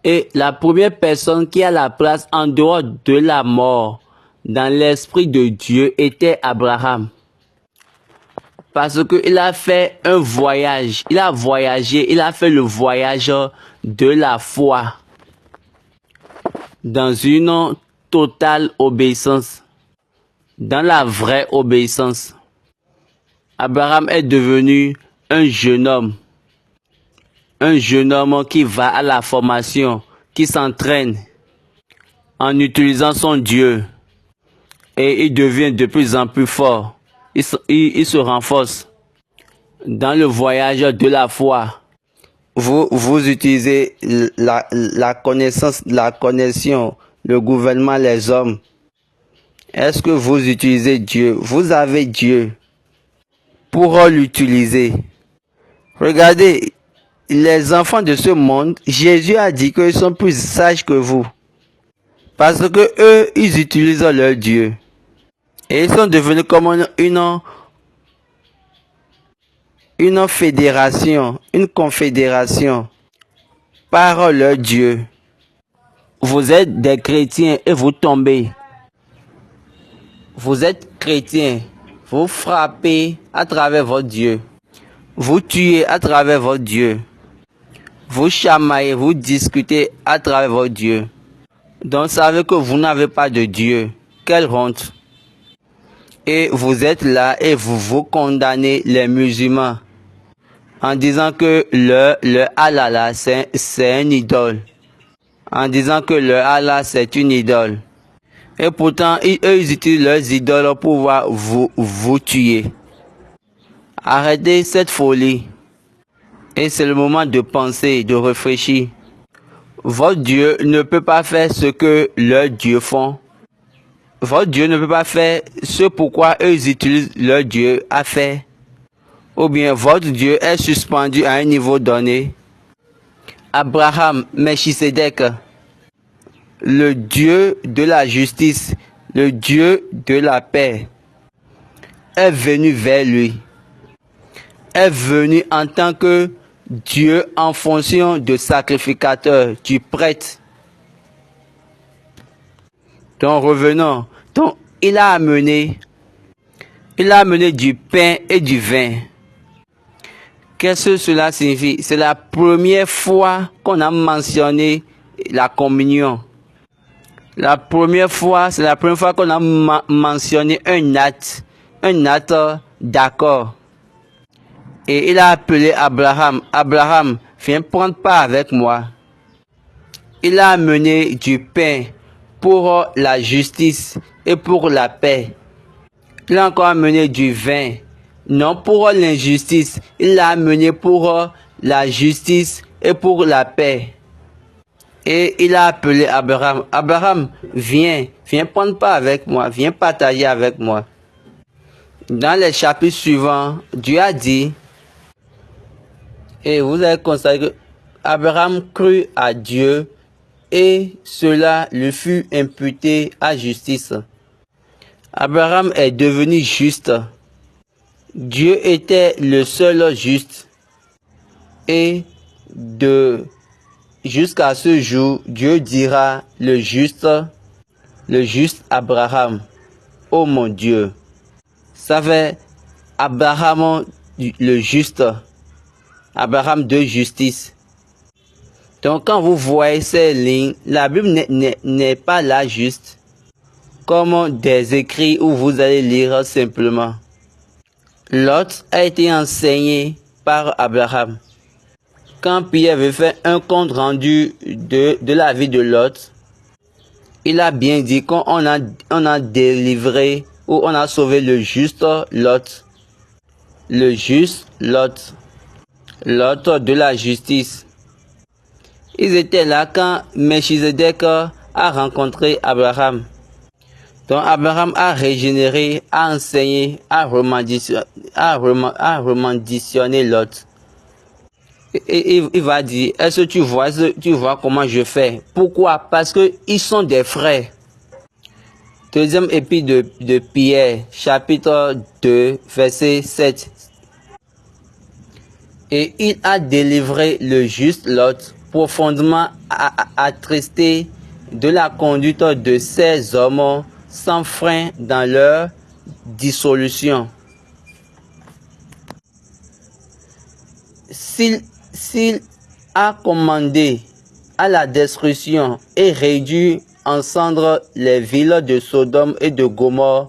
qui a la place en dehors de la mort dans l'esprit de Dieu était Abraham. Parce qu'il a fait un voyage, il a voyagé, il a fait le voyage de la foi dans une totale obéissance, dans la vraie obéissance. Abraham est devenu un jeune homme qui va à la formation, qui s'entraîne en utilisant son Dieu et il devient de plus en plus fort. Il se renforce dans le voyage de la foi. Vous utilisez la connaissance, la connexion, le gouvernement, les hommes. Est-ce que vous utilisez Dieu? Vous avez Dieu pour l'utiliser. Regardez, les enfants de ce monde, Jésus a dit qu'ils sont plus sages que vous. Parce que eux, ils utilisent leur Dieu. Et ils sont devenus comme une fédération, une confédération par leur Dieu. Vous êtes des chrétiens et vous tombez. Vous êtes chrétiens, vous frappez à travers votre Dieu. Vous tuez à travers votre Dieu. Vous chamaillez, vous discutez à travers votre Dieu. Donc, savez que vous n'avez pas de Dieu. Quelle honte! Et vous êtes là et vous condamnez les musulmans en disant que leur Allah là, c'est un idole. En disant que leur Allah c'est une idole. Et pourtant, eux ils utilisent leurs idoles pour pouvoir vous tuer. Arrêtez cette folie. Et c'est le moment de penser, de réfléchir. Votre Dieu ne peut pas faire ce que leurs dieux font. Votre Dieu ne peut pas faire ce pourquoi eux ils utilisent leur Dieu à faire. Ou bien votre Dieu est suspendu à un niveau donné. Abraham, Melchisedec, le Dieu de la justice, le Dieu de la paix, est venu vers lui. Est venu en tant que Dieu en fonction de sacrificateur, du prêtre. Donc revenons. Donc il a amené du pain et du vin. Qu'est-ce que cela signifie? C'est la première fois qu'on a mentionné la communion. La première fois, c'est la première fois qu'on a mentionné un acte d'accord. Et il a appelé Abraham. Abraham, viens prendre part avec moi. Il a amené du pain pour la justice et pour la paix. Il a encore amené du vin, non pour l'injustice. Il l'a amené pour la justice et pour la paix. Et il a appelé Abraham. Abraham, viens prendre part avec moi, viens partager avec moi. Dans les chapitres suivants, Dieu a dit, et vous avez constaté que Abraham crut à Dieu et cela lui fut imputé à justice. Abraham est devenu juste. Dieu était le seul juste. Et jusqu'à ce jour, Dieu dira le juste Abraham. ô mon Dieu. Ça fait Abraham le juste, Abraham de justice. Donc quand vous voyez ces lignes, la Bible n'est pas là juste comme des écrits où vous allez lire simplement. Lot a été enseigné par Abraham. Quand Pierre veut faire un compte rendu de la vie de Lot, il a bien dit qu'on a délivré ou on a sauvé le juste Lot. Le juste Lot. Lot de la justice. Ils étaient là quand Melchizedek a rencontré Abraham. Donc Abraham a régénéré, a enseigné, a remenditionné Lot. Et il va dire, est-ce que tu vois comment je fais? Pourquoi? Parce que ils sont des frères. Deuxième épître de Pierre, chapitre 2, verset 7. Et il a délivré le juste Lot, profondément attristé de la conduite de ces hommes sans frein dans leur dissolution. S'il a commandé à la destruction et réduit en cendres les villes de Sodome et de Gomorrhe,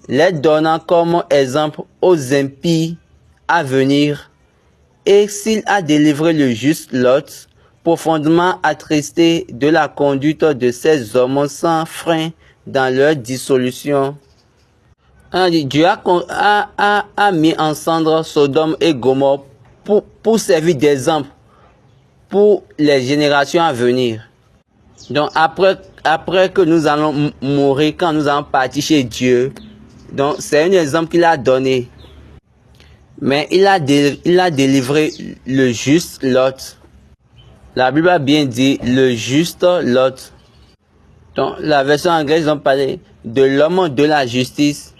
les donnant comme exemple aux impies à venir, et s'il a délivré le juste Lot, profondément attristé de la conduite de ces hommes sans frein dans leur dissolution, Dieu a mis en cendres Sodome et Gomorrhe pour servir d'exemple pour les générations à venir. Donc après que nous allons mourir, quand nous allons partir chez Dieu, donc c'est un exemple qu'il a donné. Mais il a délivré le juste Lot. La Bible a bien dit le juste Lot. Donc la version anglaise, ils ont parlé de l'homme de la justice.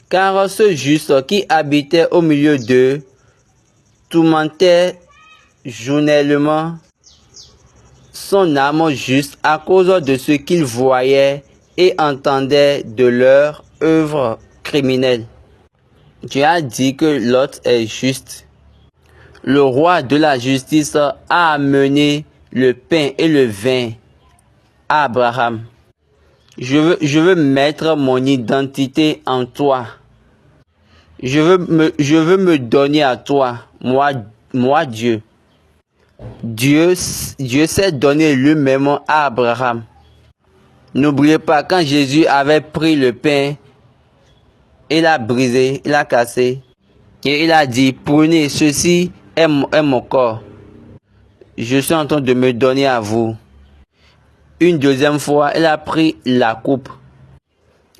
Car ce juste qui habitait au milieu d'eux tourmentait journellement son âme juste à cause de ce qu'il voyait et entendait de leur œuvre criminelle. Dieu a dit que Lot est juste. Le roi de la justice a amené le pain et le vin à Abraham. Je veux mettre mon identité en toi. Je veux me donner à toi, moi Dieu. Dieu s'est donné lui-même à Abraham. N'oubliez pas, quand Jésus avait pris le pain, il l'a brisé, il l'a cassé. Et il a dit, prenez, ceci est mon corps. Je suis en train de me donner à vous. Une deuxième fois, il a pris la coupe.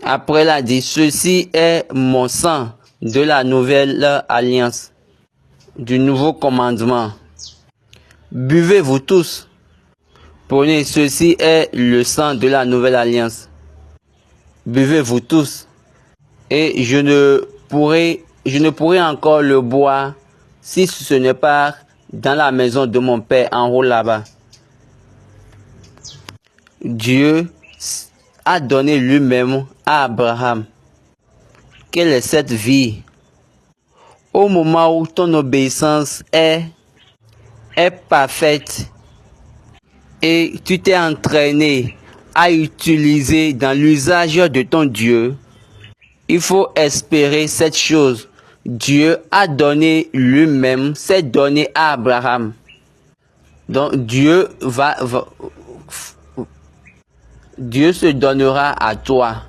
Après, il a dit, ceci est mon sang de la nouvelle alliance, du nouveau commandement. Buvez-vous tous. Prenez, ceci est le sang de la nouvelle alliance. Buvez-vous tous. Et je ne pourrai encore le boire si ce n'est pas dans la maison de mon Père en haut là-bas. Dieu a donné lui-même à Abraham. Quelle est cette vie? Au moment où ton obéissance est parfaite et tu t'es entraîné à utiliser dans l'usage de ton Dieu, il faut espérer cette chose. Dieu a donné lui-même, s'est donné à Abraham. Donc Dieu se donnera à toi.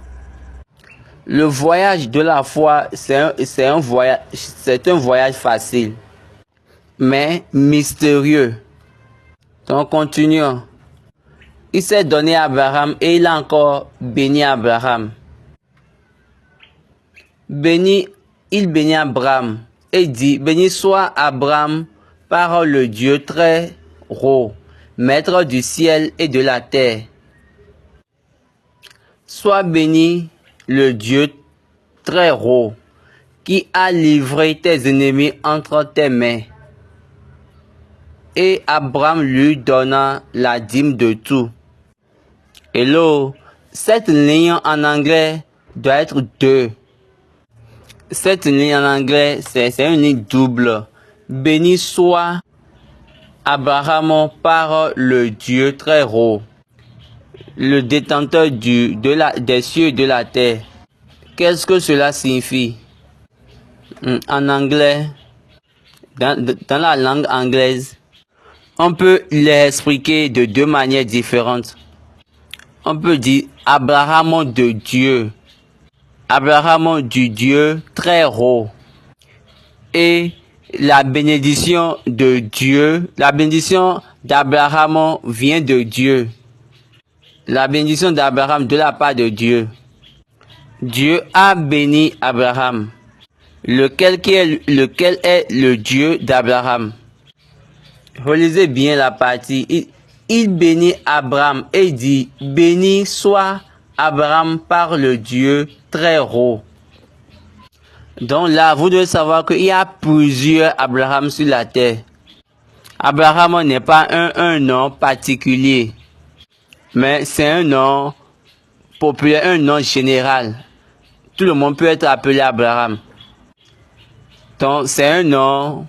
Le voyage de la foi, c'est un voyage facile, mais mystérieux. Donc continuons. Il s'est donné à Abraham et il a encore béni Abraham. Il bénit Abraham et dit, béni soit Abraham par le Dieu très haut, maître du ciel et de la terre. Sois béni le Dieu très haut, qui a livré tes ennemis entre tes mains. Et Abraham lui donna la dîme de tout. Hello, Cette ligne en anglais doit être 2. Cette ligne en anglais, c'est une ligne double. Béni soit Abraham par le Dieu très haut, le détenteur des cieux et de la terre. Qu'est-ce que cela signifie? En anglais, dans la langue anglaise, on peut l'expliquer de 2 manières différentes. On peut dire Abraham de Dieu, Abraham du Dieu très haut. Et la bénédiction de Dieu, la bénédiction d'Abraham vient de Dieu. La bénédiction d'Abraham de la part de Dieu. Dieu a béni Abraham, lequel est le Dieu d'Abraham. Relisez bien la partie. Il bénit Abraham et dit, béni soit Abraham par le Dieu très haut. Donc là, vous devez savoir qu'il y a plusieurs Abraham sur la terre. Abraham n'est pas un nom particulier, mais c'est un nom populaire, un nom général. Tout le monde peut être appelé Abraham. Donc c'est un nom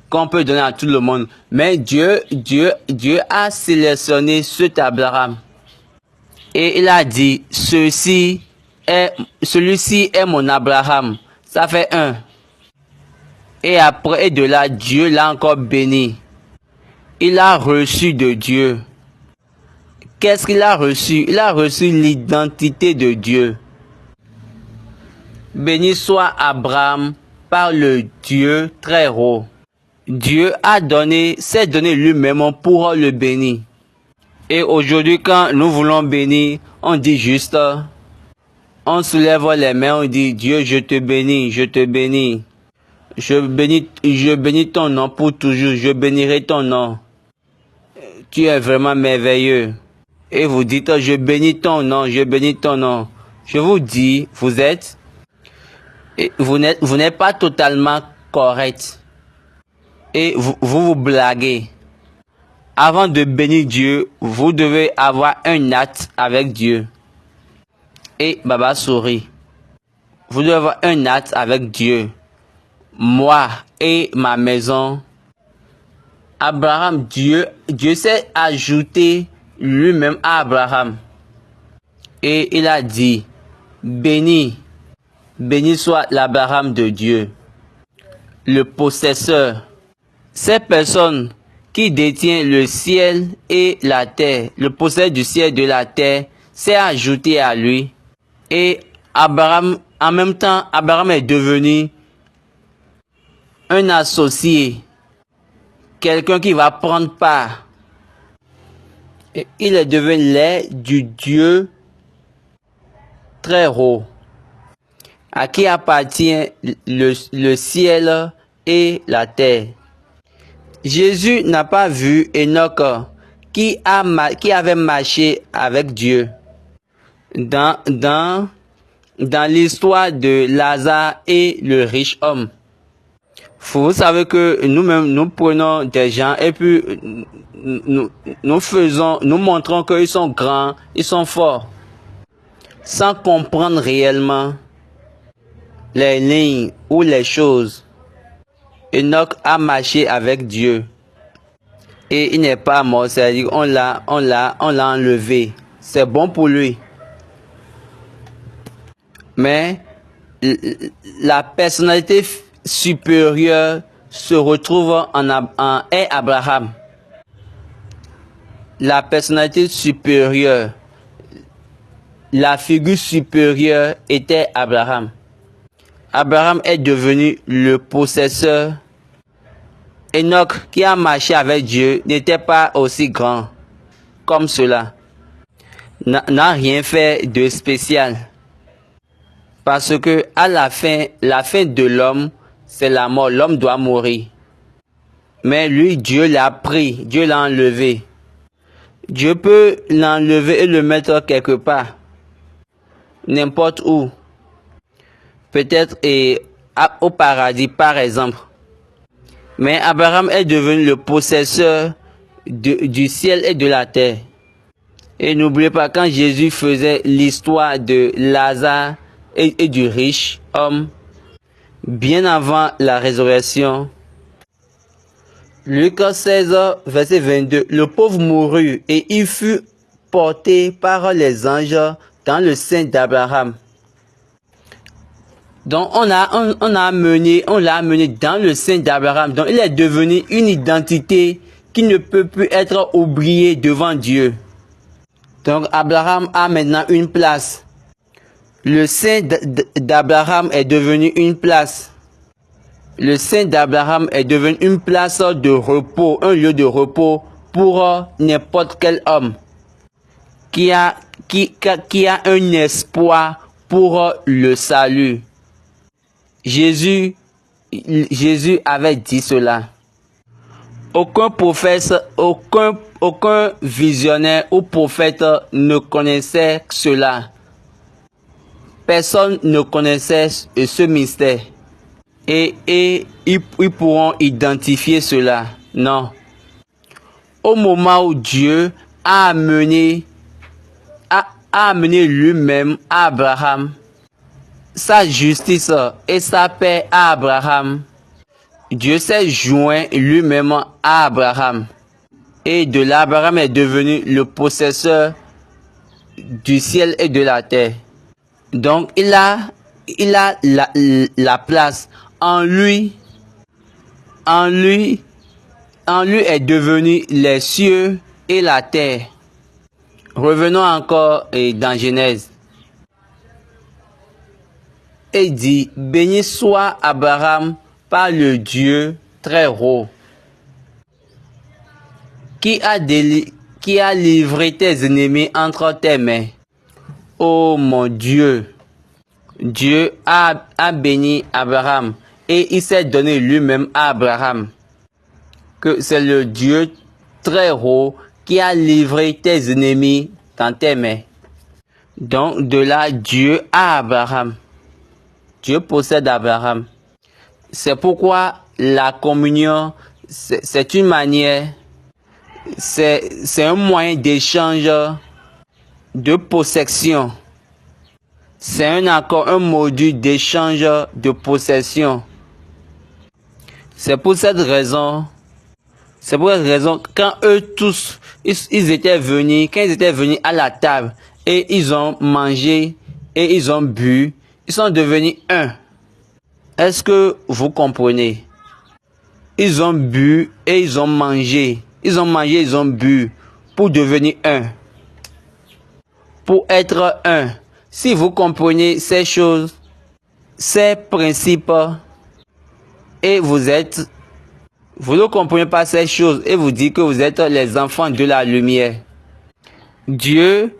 qu'on peut donner à tout le monde. Mais Dieu a sélectionné cet Abraham. Et il a dit, celui-ci est mon Abraham. Ça fait 1. Et après, et de là, Dieu l'a encore béni. Il a reçu de Dieu. Qu'est-ce qu'il a reçu? Il a reçu l'identité de Dieu. Béni soit Abraham par le Dieu très haut. Dieu s'est donné lui-même pour le bénir. Et aujourd'hui, quand nous voulons bénir, on dit juste, on soulève les mains, on dit, Dieu, je te bénis, je te bénis. Je bénis ton nom pour toujours, je bénirai ton nom. Tu es vraiment merveilleux. Et vous dites, je bénis ton nom, je bénis ton nom. Je vous dis, vous n'êtes pas totalement correct. Et vous blaguez. Avant de bénir Dieu, vous devez avoir un acte avec Dieu. Et Baba sourit. Vous devez avoir un acte avec Dieu. Moi et ma maison. Abraham, Dieu s'est ajouté lui-même à Abraham. Et il a dit, béni soit l'Abraham de Dieu, le possesseur. Ces personnes qui détient le ciel et la terre, le possesseur du ciel et de la terre, s'est ajouté à lui. Et Abraham, en même temps, Abraham est devenu un associé, quelqu'un qui va prendre part. Et il est devenu l'heir du Dieu très haut, à qui appartient le ciel et la terre. Jésus n'a pas vu Enoch qui avait marché avec Dieu. Dans l'histoire de Lazare et le riche homme. Vous savez que nous-mêmes, nous prenons des gens et puis nous montrons qu'ils sont grands, ils sont forts, sans comprendre réellement les lignes ou les choses. Enoch a marché avec Dieu et il n'est pas mort, c'est-à-dire on l'a enlevé. C'est bon pour lui. Mais la personnalité supérieure se retrouve est Abraham. La personnalité supérieure, la figure supérieure était Abraham. Abraham est devenu le possesseur. Enoch, qui a marché avec Dieu, n'était pas aussi grand comme cela. N'a rien fait de spécial. Parce que à la fin de l'homme, c'est la mort. L'homme doit mourir. Mais lui, Dieu l'a pris. Dieu l'a enlevé. Dieu peut l'enlever et le mettre quelque part. N'importe où. Peut-être au paradis, par exemple. Mais Abraham est devenu le possesseur du ciel et de la terre. Et n'oubliez pas, quand Jésus faisait l'histoire de Lazare et du riche homme, bien avant la résurrection, Luc 16, verset 22, le pauvre mourut et il fut porté par les anges dans le sein d'Abraham. Donc on l'a amené dans le sein d'Abraham. Donc il est devenu une identité qui ne peut plus être oubliée devant Dieu. Donc Abraham a maintenant une place. Le sein d'Abraham est devenu une place. Le sein d'Abraham est devenu une place de repos, un lieu de repos pour n'importe quel homme qui a un espoir pour le salut. Jésus avait dit cela. Aucun prophète, aucun visionnaire ou prophète ne connaissait cela. Personne ne connaissait ce mystère. Et ils pourront identifier cela. Non. Au moment où Dieu a amené lui-même à Abraham sa justice et sa paix à Abraham, Dieu s'est joint lui-même à Abraham. Et de là, Abraham est devenu le possesseur du ciel et de la terre. Donc, il a la place. En lui est devenu les cieux et la terre. Revenons encore dans Genèse. Et dit, béni soit Abraham par le Dieu très haut, qui a livré tes ennemis entre tes mains. Oh mon Dieu, Dieu a béni Abraham et il s'est donné lui-même à Abraham. Que c'est le Dieu très haut qui a livré tes ennemis dans tes mains. Donc de là, Dieu a Abraham. Dieu possède Abraham. C'est pourquoi la communion, c'est une manière, c'est un moyen d'échange, de possession. C'est un module d'échange de possession. C'est pour cette raison, quand eux tous, ils étaient venus à la table et ils ont mangé et ils ont bu, ils sont devenus un. Est-ce que vous comprenez? Ils ont bu et ils ont mangé. Ils ont mangé, ils ont bu pour devenir un. Pour être un. Si vous comprenez ces choses, ces principes, et vous ne comprenez pas ces choses et vous dites que vous êtes les enfants de la lumière. Dieu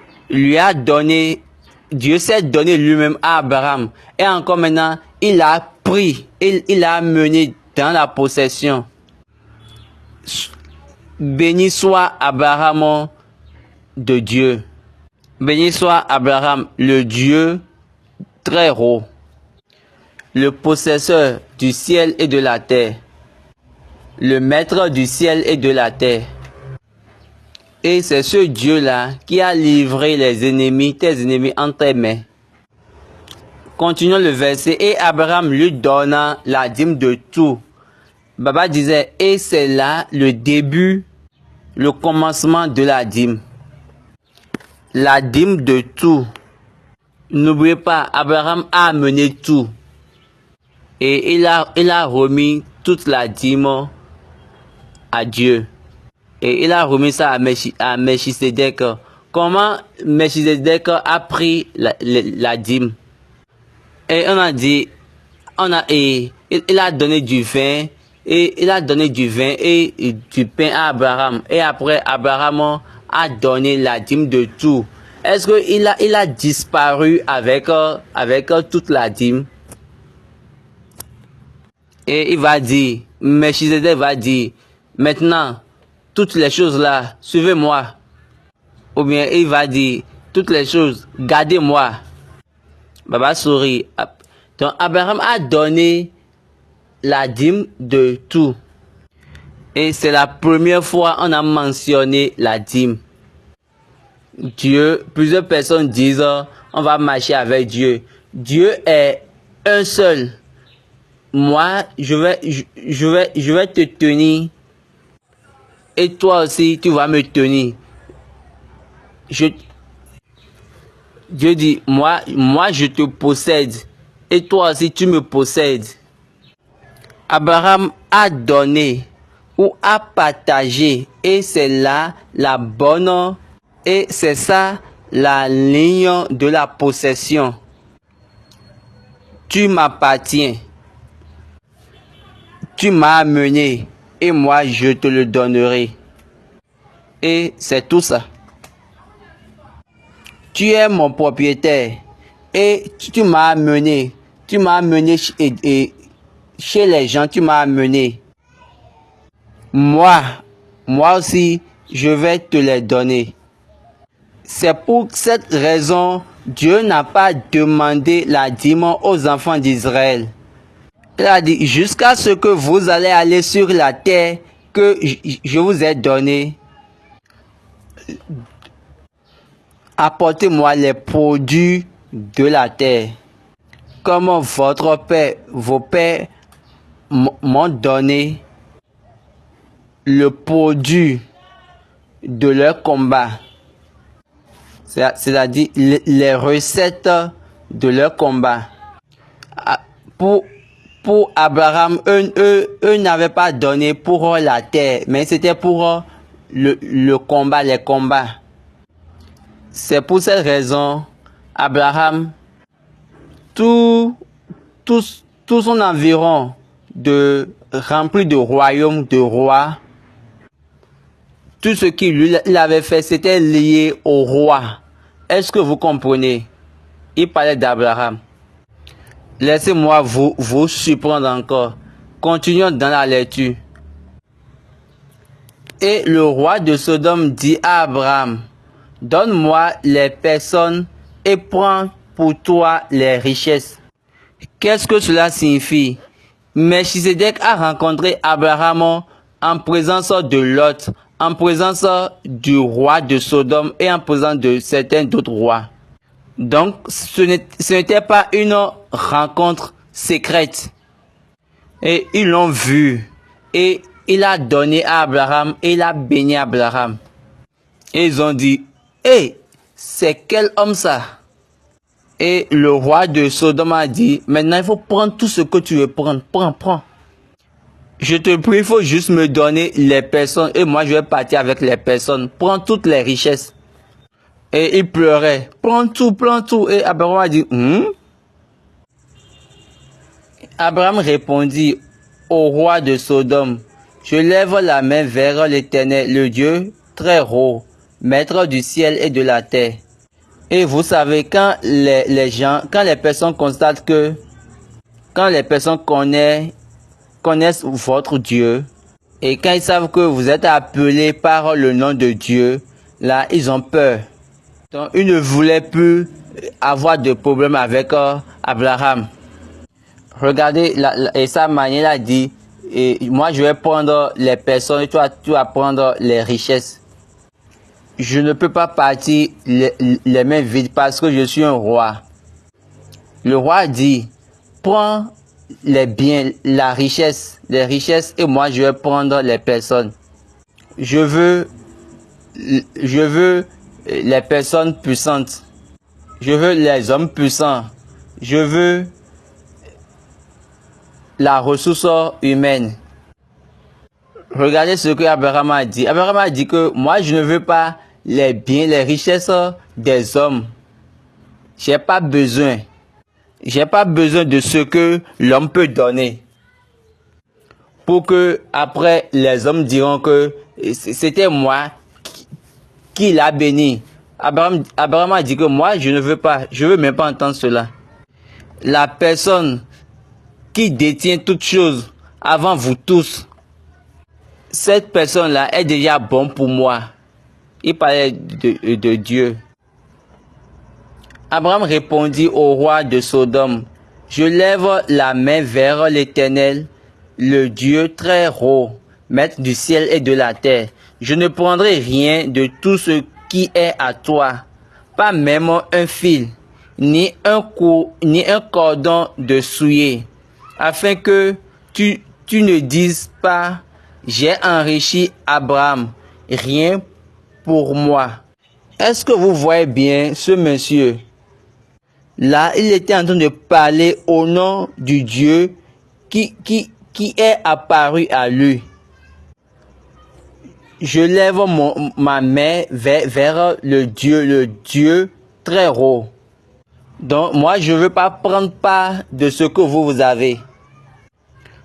s'est donné lui-même à Abraham. Et encore maintenant, il a pris, il a mené dans la possession. Béni soit Abraham de Dieu. Béni soit Abraham, le Dieu très haut, le possesseur du ciel et de la terre, le maître du ciel et de la terre. Et c'est ce Dieu-là qui a livré tes ennemis entre tes mains. Continuons le verset. Et Abraham lui donna la dîme de tout. Baba disait, et c'est là le début, le commencement de la dîme. La dîme de tout. N'oubliez pas, Abraham a amené tout. Et il a remis toute la dîme à Dieu. Et il a remis ça à Melchisedec. Comment Melchisedec a pris la dîme? Et on a dit, il a donné du vin, et il a donné du vin et du pain à Abraham. Et après, Abraham a donné la dîme de tout. Est-ce qu'il a disparu avec toute la dîme? Et il va dire, Melchisedec va dire, maintenant, toutes les choses là, suivez-moi. Ou bien il va dire, toutes les choses, gardez-moi. Baba sourit. Donc Abraham a donné la dîme de tout. Et c'est la première fois qu'on a mentionné la dîme. Dieu, plusieurs personnes disent, on va marcher avec Dieu. Dieu est un seul. Moi, je vais te tenir. Et toi aussi, tu vas me tenir. Dieu dit, moi, je te possède. Et toi aussi, tu me possèdes. Abraham a donné ou a partagé. Et c'est là la bonne. Et c'est ça la ligne de la possession. Tu m'appartiens. Tu m'as amené. Et moi, je te le donnerai. Et c'est tout ça. Tu es mon propriétaire. Et tu m'as amené. Tu m'as amené chez les gens. Tu m'as amené. Moi aussi, je vais te les donner. C'est pour cette raison, Dieu n'a pas demandé la dîme aux enfants d'Israël. Il a dit, jusqu'à ce que vous allez aller sur la terre que je vous ai donnée, apportez-moi les produits de la terre. Comme vos pères m'ont donné le produit de leur combat. C'est-à-dire les recettes de leur combat. Pour Abraham, eux n'avaient pas donné pour la terre, mais c'était pour le combat, les combats. C'est pour cette raison, Abraham, tout son environ rempli de royaumes, de rois, tout ce qu'il avait fait, c'était lié au roi. Est-ce que vous comprenez? Il parlait d'Abraham. Laissez-moi vous surprendre encore. Continuons dans la lecture. Et le roi de Sodome dit à Abraham, donne-moi les personnes et prends pour toi les richesses. Qu'est-ce que cela signifie? Melchisedec a rencontré Abraham en présence de Lot, en présence du roi de Sodome et en présence de certains d'autres rois. Donc, ce n'était pas une rencontre secrète. Et ils l'ont vu. Et il a donné à Abraham et il a béni Abraham. Et ils ont dit, hey, c'est quel homme ça? Et le roi de Sodome a dit, maintenant il faut prendre tout ce que tu veux prendre. Prends. Je te prie, il faut juste me donner les personnes et moi je vais partir avec les personnes. Prends toutes les richesses. Et il pleurait. Prends tout. Et Abraham a dit, Abraham répondit au roi de Sodome, je lève la main vers l'Éternel, le Dieu très haut, maître du ciel et de la terre. Et vous savez, quand les personnes constatent que, quand les personnes connaissent votre Dieu, et quand ils savent que vous êtes appelé par le nom de Dieu, là, ils ont peur. Donc, ils ne voulaient plus avoir de problème avec Abraham. Regardez, et sa manière, il a dit, et moi je vais prendre les personnes et toi tu vas prendre les richesses. Je ne peux pas partir les mains vides parce que je suis un roi. Le roi dit, prends les biens, les richesses et moi je vais prendre les personnes. Je veux les personnes puissantes. Je veux les hommes puissants. Je veux la ressource humaine. Regardez ce que Abraham a dit. Abraham a dit que moi je ne veux pas les biens, les richesses des hommes. J'ai pas besoin. J'ai pas besoin de ce que l'homme peut donner. Pour que après les hommes diront que c'était moi qui l'a béni. Abraham a dit que moi je ne veux pas. Je veux même pas entendre cela. La personne qui détient toutes choses avant vous tous, cette personne-là est déjà bon pour moi. Il parlait de Dieu. Abraham répondit au roi de Sodome, je lève la main vers l'Éternel, le Dieu très haut, maître du ciel et de la terre. Je ne prendrai rien de tout ce qui est à toi, pas même un fil, ni un cordon de soulier, afin que tu ne dises pas, j'ai enrichi Abraham, rien pour moi. Est-ce que vous voyez bien ce monsieur? Là, il était en train de parler au nom du Dieu qui est apparu à lui. Je lève ma main vers le Dieu très haut. Donc, moi, je ne veux pas prendre part de ce que vous avez.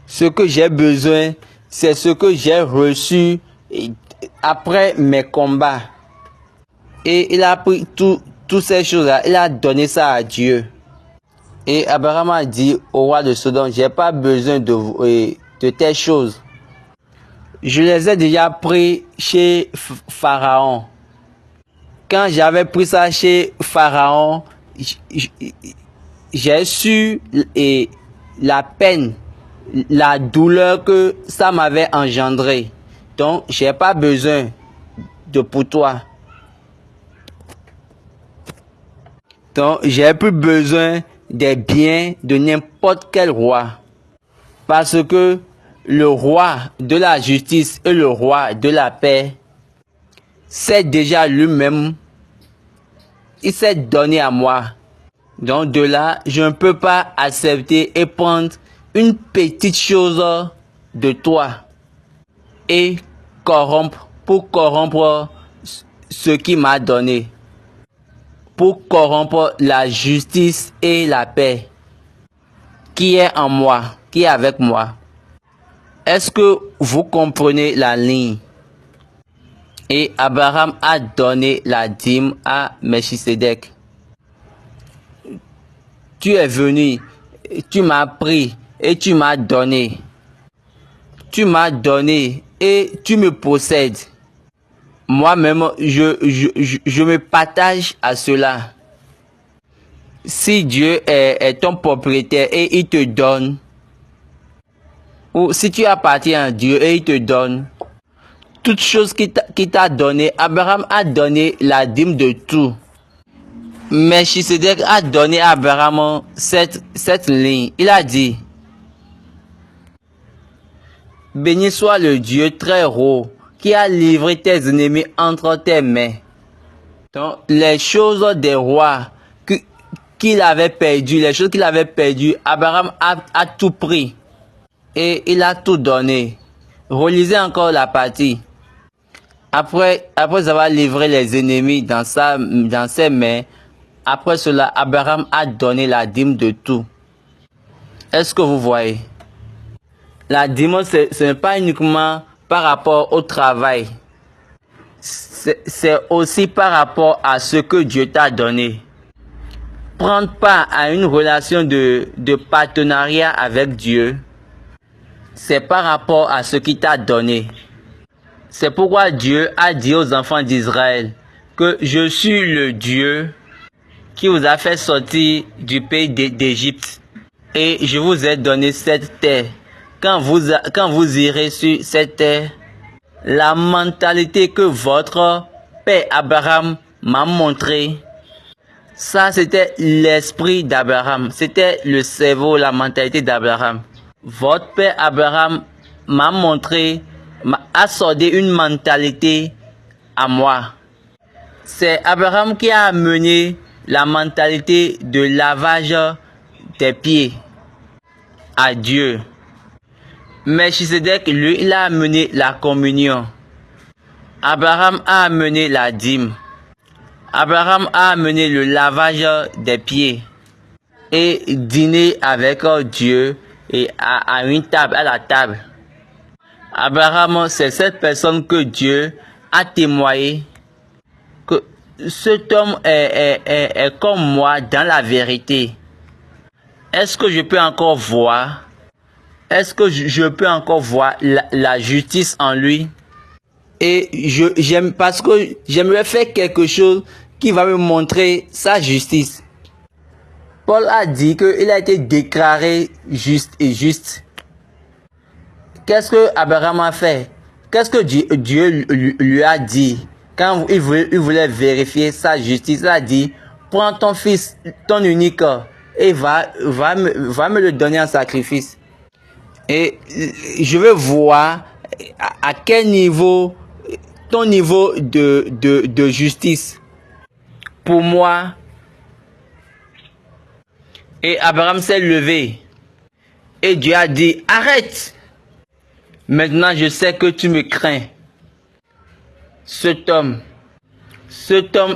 Ce que j'ai besoin, c'est ce que j'ai reçu après mes combats. Et il a pris toutes ces choses-là, il a donné ça à Dieu. Et Abraham a dit au roi de Sodome, j'ai pas besoin de telles choses. Je les ai déjà pris chez Pharaon. Quand j'avais pris ça chez Pharaon, j'ai su la peine, la douleur que ça m'avait engendré. Donc, j'ai pas besoin de pour toi. Donc, j'ai plus besoin des biens de n'importe quel roi. Parce que le roi de la justice et le roi de la paix, c'est déjà lui-même, il s'est donné à moi. Donc de là, je ne peux pas accepter et prendre une petite chose de toi et pour corrompre ce qu'il m'a donné. Pour corrompre la justice et la paix qui est en moi, qui est avec moi. Est-ce que vous comprenez la ligne? Et Abraham a donné la dîme à Melchisedec. Tu es venu, tu m'as pris et tu m'as donné. Tu m'as donné et tu me possèdes. Moi-même, je me partage à cela. Si Dieu est ton propriétaire et il te donne, ou si tu appartiens à Dieu et il te donne, toute chose qu'il t'a donné, Abraham a donné la dîme de tout. Melchisedec a donné à Abraham cette ligne. Il a dit, béni soit le Dieu très haut qui a livré tes ennemis entre tes mains. Donc, les choses des rois qu'il avait perdues, les choses qu'il avait perdues, Abraham a tout pris. Et il a tout donné. Relisez encore la partie. Après avoir livré les ennemis dans ses mains, après cela, Abraham a donné la dîme de tout. Est-ce que vous voyez? La dîme, ce n'est pas uniquement par rapport au travail. C'est aussi par rapport à ce que Dieu t'a donné. Prendre part à une relation de partenariat avec Dieu, c'est par rapport à ce qu'il t'a donné. C'est pourquoi Dieu a dit aux enfants d'Israël que je suis le Dieu qui vous a fait sortir du pays d'Égypte et je vous ai donné cette terre. Quand vous irez sur cette terre, la mentalité que votre père Abraham m'a montré, ça c'était l'esprit d'Abraham, c'était le cerveau, la mentalité d'Abraham. Votre père Abraham m'a montré, a soldé une mentalité à moi. C'est Abraham qui a amené la mentalité de lavage des pieds à Dieu. Melchisedec, lui, il a amené la communion. Abraham a amené la dîme. Abraham a amené le lavage des pieds et dîner avec Dieu et à une table, à la table. Abraham, c'est cette personne que Dieu a témoigné que cet homme est comme moi dans la vérité. Est-ce que je peux encore voir? Est-ce que je peux encore voir la justice en lui? Et j'aime parce que j'aimerais faire quelque chose qui va me montrer sa justice. Paul a dit qu'il a été déclaré juste et juste. Qu'est-ce que Abraham a fait? Qu'est-ce que Dieu lui a dit? quand il voulait vérifier sa justice, il a dit, prends ton fils, ton unique, et va me le donner en sacrifice. Et je veux voir à quel niveau, ton niveau de justice. Pour moi, et Abraham s'est levé. Et Dieu a dit, arrête. Maintenant, je sais que tu me crains. Cet homme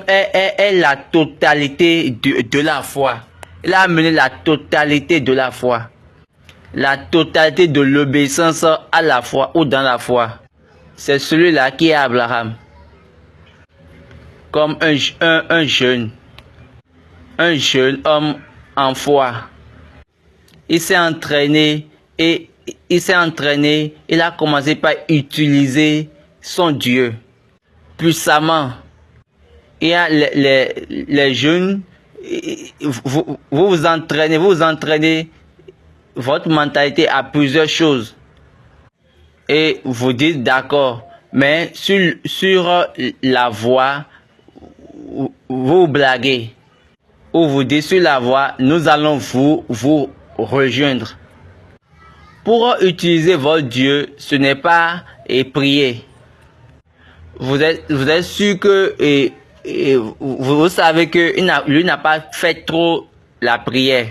est la totalité de la foi. Il a amené la totalité de la foi. La totalité de l'obéissance à la foi ou dans la foi. C'est celui-là qui est Abraham. Comme un jeune homme en foi. Il s'est entraîné et il a commencé par utiliser son Dieu puissamment. Il y a les jeunes, vous vous entraînez votre mentalité à plusieurs choses. Et vous dites d'accord, mais sur la voie, vous blaguez. Ou vous dites sur la voie, nous allons vous rejoindre. Pour utiliser votre Dieu, ce n'est pas prier. Vous êtes sûr que vous savez que lui n'a pas fait trop la prière,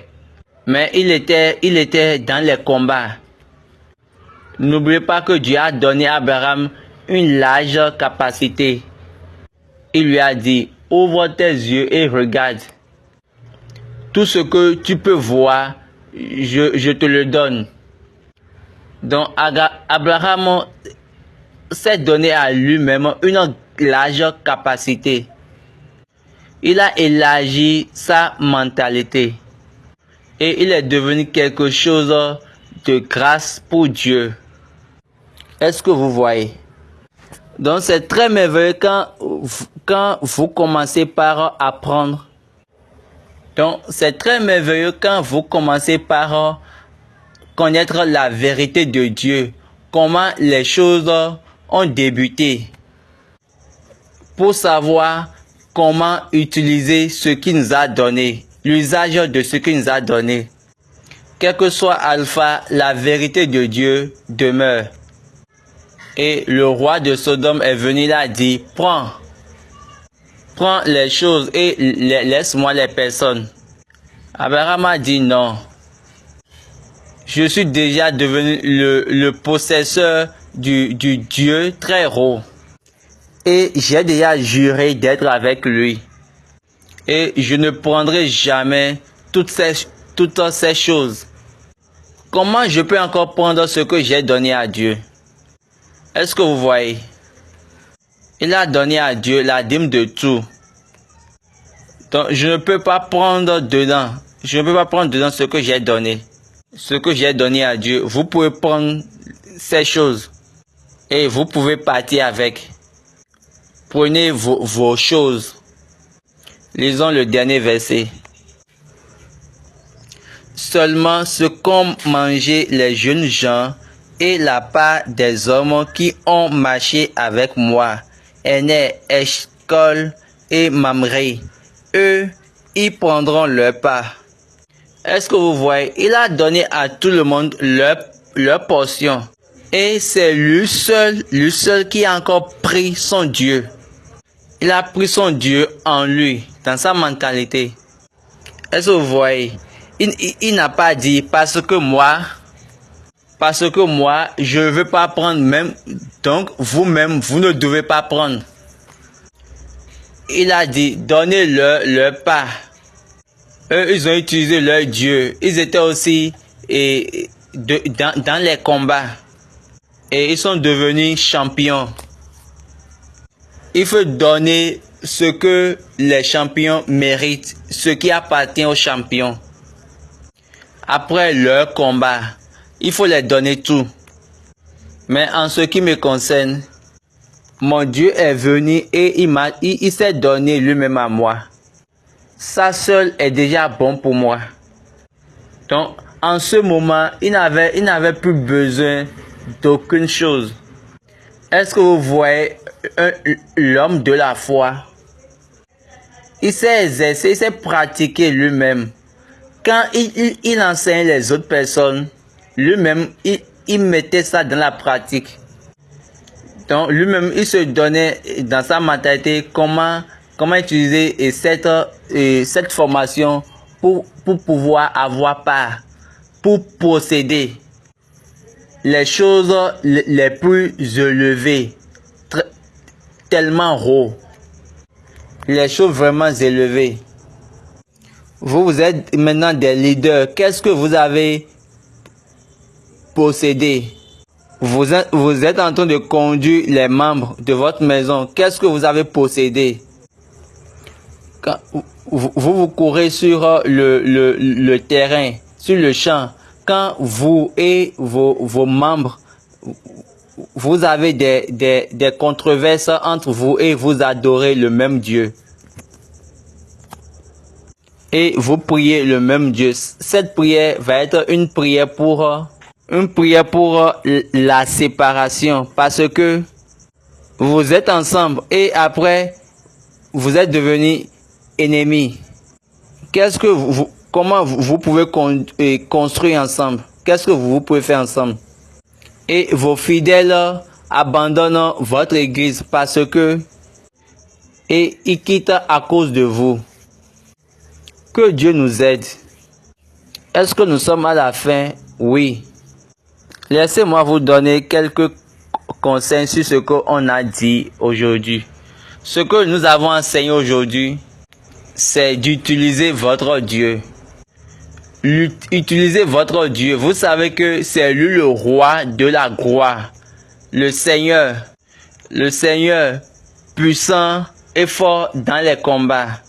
mais il était dans les combats. N'oubliez pas que Dieu a donné à Abraham une large capacité. Il lui a dit, ouvre tes yeux et regarde. Tout ce que tu peux voir, je te le donne. Donc Abraham s'est donné à lui-même une large capacité. Il a élargi sa mentalité. Et il est devenu quelque chose de grâce pour Dieu. Est-ce que vous voyez? Donc c'est très merveilleux quand vous commencez par apprendre. Donc c'est très merveilleux quand vous commencez par connaître la vérité de Dieu. Comment les choses ont débuté. Pour savoir comment utiliser ce qu'il nous a donné. L'usage de ce qu'il nous a donné. Quel que soit alpha, la vérité de Dieu demeure. Et le roi de Sodome est venu, il a dit, prends les choses et laisse-moi les personnes. Abraham a dit non. Je suis déjà devenu le possesseur du Dieu très haut. Et j'ai déjà juré d'être avec lui. Et je ne prendrai jamais toutes ces choses. Comment je peux encore prendre ce que j'ai donné à Dieu? Est-ce que vous voyez? Il a donné à Dieu la dîme de tout. Donc je ne peux pas prendre dedans. Je ne peux pas prendre dedans ce que j'ai donné. Ce que j'ai donné à Dieu. Vous pouvez prendre ces choses. Et vous pouvez partir avec. Prenez vos choses. Lisons le dernier verset. Seulement ce qu'ont mangé les jeunes gens et la part des hommes qui ont marché avec moi, Éner, Eshcol et Mamré, eux, ils prendront leur part. Est-ce que vous voyez? Il a donné à tout le monde leur portion. Et c'est lui seul qui a encore pris son Dieu. Il a pris son Dieu en lui, dans sa mentalité. Est-ce que vous voyez? Il n'a pas dit parce que moi, je ne veux pas prendre même, donc vous-même, vous ne devez pas prendre. Il a dit, donnez-leur part. Eux, ils ont utilisé leur Dieu. Ils étaient aussi dans les combats. Et ils sont devenus champions. Il faut donner ce que les champions méritent, ce qui appartient aux champions. Après leur combat, il faut les donner tout. Mais en ce qui me concerne, mon Dieu est venu et il s'est donné lui-même à moi. Ça seul est déjà bon pour moi. Donc, en ce moment, il n'avait plus besoin d'aucune chose. Est-ce que vous voyez l'homme de la foi? Il s'est exercé, il s'est pratiqué lui-même. Quand il enseignait les autres personnes, lui-même, il mettait ça dans la pratique. Donc, lui-même, il se donnait dans sa mentalité comment utiliser cette formation pour pouvoir avoir part, pour posséder les choses les plus élevées, tellement haut, les choses vraiment élevées. Vous êtes maintenant des leaders. Qu'est-ce que vous avez possédé? Vous êtes en train de conduire les membres de votre maison. Qu'est-ce que vous avez possédé? Quand vous courez sur le terrain, sur le champ. Quand vous et vos membres, vous avez des controverses entre vous et vous adorez le même Dieu. Et vous priez le même Dieu. Cette prière va être une prière pour la séparation. Parce que vous êtes ensemble et après, vous êtes devenus ennemis. Comment vous pouvez construire ensemble? Qu'est-ce que vous pouvez faire ensemble? Et vos fidèles abandonnent votre église parce que et ils quittent à cause de vous. Que Dieu nous aide. Est-ce que nous sommes à la fin? Oui. Laissez-moi vous donner quelques conseils sur ce qu'on a dit aujourd'hui. Ce que nous avons enseigné aujourd'hui, c'est d'utiliser votre Dieu. Utilisez votre Dieu. Vous savez que c'est lui le roi de la gloire. Le Seigneur puissant et fort dans les combats.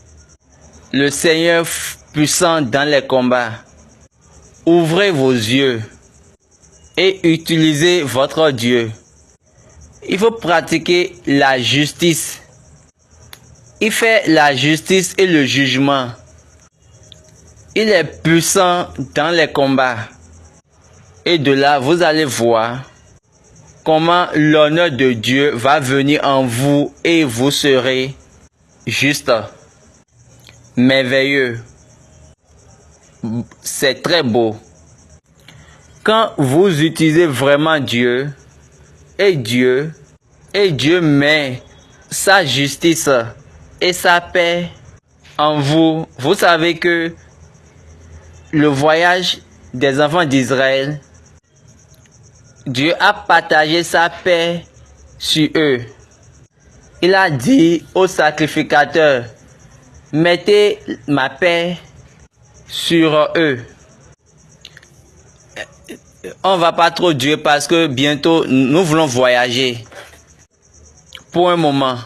Le Seigneur puissant dans les combats. Ouvrez vos yeux et utilisez votre Dieu. Il faut pratiquer la justice. Il fait la justice et le jugement. Il est puissant dans les combats. Et de là, vous allez voir comment l'honneur de Dieu va venir en vous et vous serez juste, merveilleux. C'est très beau. Quand vous utilisez vraiment Dieu, et Dieu met sa justice et sa paix en vous, vous savez que le voyage des enfants d'Israël, Dieu a partagé sa paix sur eux. Il a dit aux sacrificateurs, mettez ma paix sur eux. On va pas trop durer parce que bientôt nous voulons voyager pour un moment.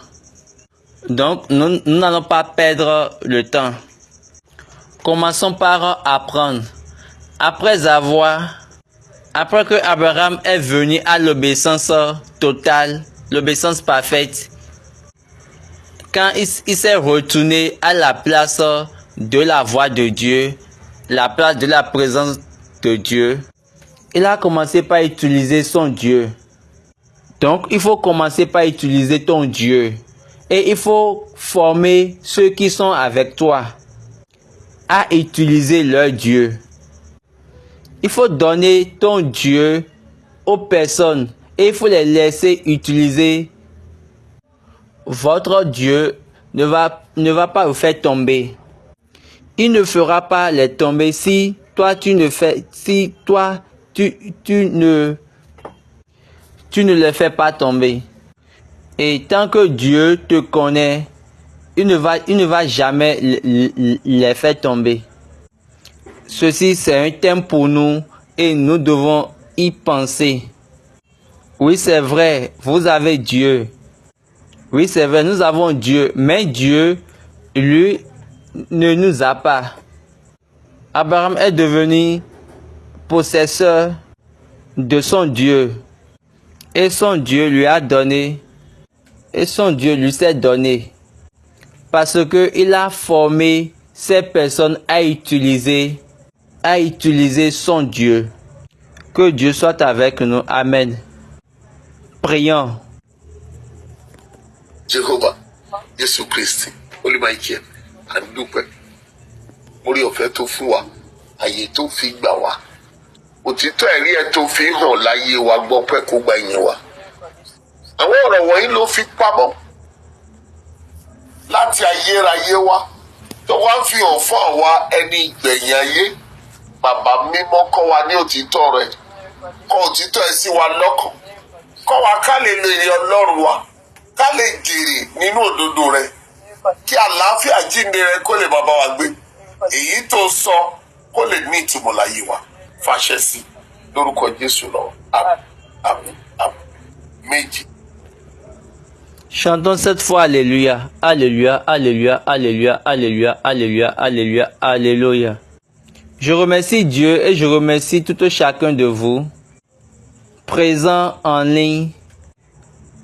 Donc nous n'allons pas perdre le temps. Commençons par apprendre. Après que Abraham est venu à l'obéissance totale, l'obéissance parfaite, quand il s'est retourné à la place de la voix de Dieu, la place de la présence de Dieu, il a commencé par utiliser son Dieu. Donc, il faut commencer par utiliser ton Dieu. Et il faut former ceux qui sont avec toi à utiliser leur Dieu. Il faut donner ton Dieu aux personnes et il faut les laisser utiliser. Votre Dieu ne va pas vous faire tomber. Il ne fera pas les tomber si toi tu ne les fais pas tomber. Et tant que Dieu te connaît, il ne va jamais les faire tomber. Ceci, c'est un thème pour nous et nous devons y penser. Oui, c'est vrai, vous avez Dieu. Oui, c'est vrai, nous avons Dieu. Mais Dieu, lui, ne nous a pas. Abraham est devenu possesseur de son Dieu. Et son Dieu lui a donné. Et son Dieu lui s'est donné. Parce que il a formé ces personnes à utiliser son Dieu. Que Dieu soit avec nous. Amen. Prions. Jehovah, Jésù Kristi, Holy Michael, à ń dúpẹ́. Orí ọ̀fẹ́ tó fún wa, àyè tó fi gbà wá. Òtítọ́ ẹ̀rí ẹ tó fi hàn láyé wa gbọ́ pé kó gba ìyìn wa. Àwọn ọ̀rọ̀ wọ̀nyí ló fi pamọ́ láti ayérayé wa. Tó wá ń fi hàn fún àwa ẹni ìgbẹ̀yìn ayé. Bàbá mímọ́ kọ́ wa ní òtítọ́ rẹ̀. Kọ́ òtítọ́ ẹ sí wa lọ́kàn. Kọ́ wa ká lè lo èrè Ọlọ́run wa. Ká lè jèrè nínú òdodo rẹ̀. Kí àlàáfíà jíǹde rẹ̀ kó lè bàbá wa gbé. Èyí tó sọ kó lè ní ìtumọ̀ láyé wa. Fàṣẹ sí lórúkọ Jésù lọ. Àmín. Méjì. Chantons cette fois Alléluia, Alléluia, Alléluia, Alléluia, Alléluia, Alléluia, Alléluia, Alléluia. Je remercie Dieu et je remercie tout chacun de vous présents en ligne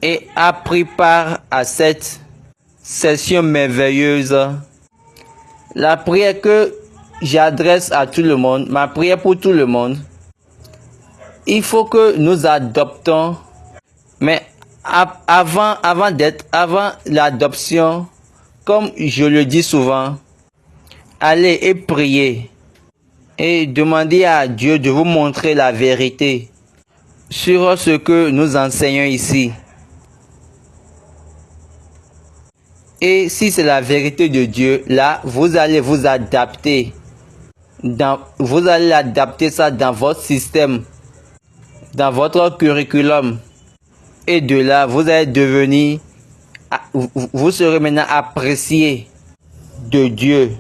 et a pris part à cette session merveilleuse. La prière que j'adresse à tout le monde, ma prière pour tout le monde, il faut que nous adoptons, mais avant l'adoption, comme je le dis souvent, allez et priez et demandez à Dieu de vous montrer la vérité sur ce que nous enseignons ici. Et si c'est la vérité de Dieu, là, vous allez vous adapter. Vous allez adapter ça dans votre système, dans votre curriculum. Et de là, vous allez devenir, vous serez maintenant apprécié de Dieu.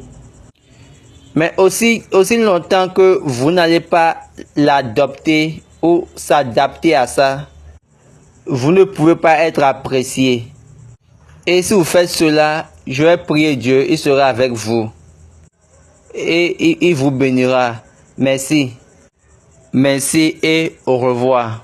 Mais aussi longtemps que vous n'allez pas l'adopter ou s'adapter à ça, vous ne pouvez pas être apprécié. Et si vous faites cela, je vais prier Dieu, il sera avec vous. Et il vous bénira. Merci. Merci et au revoir.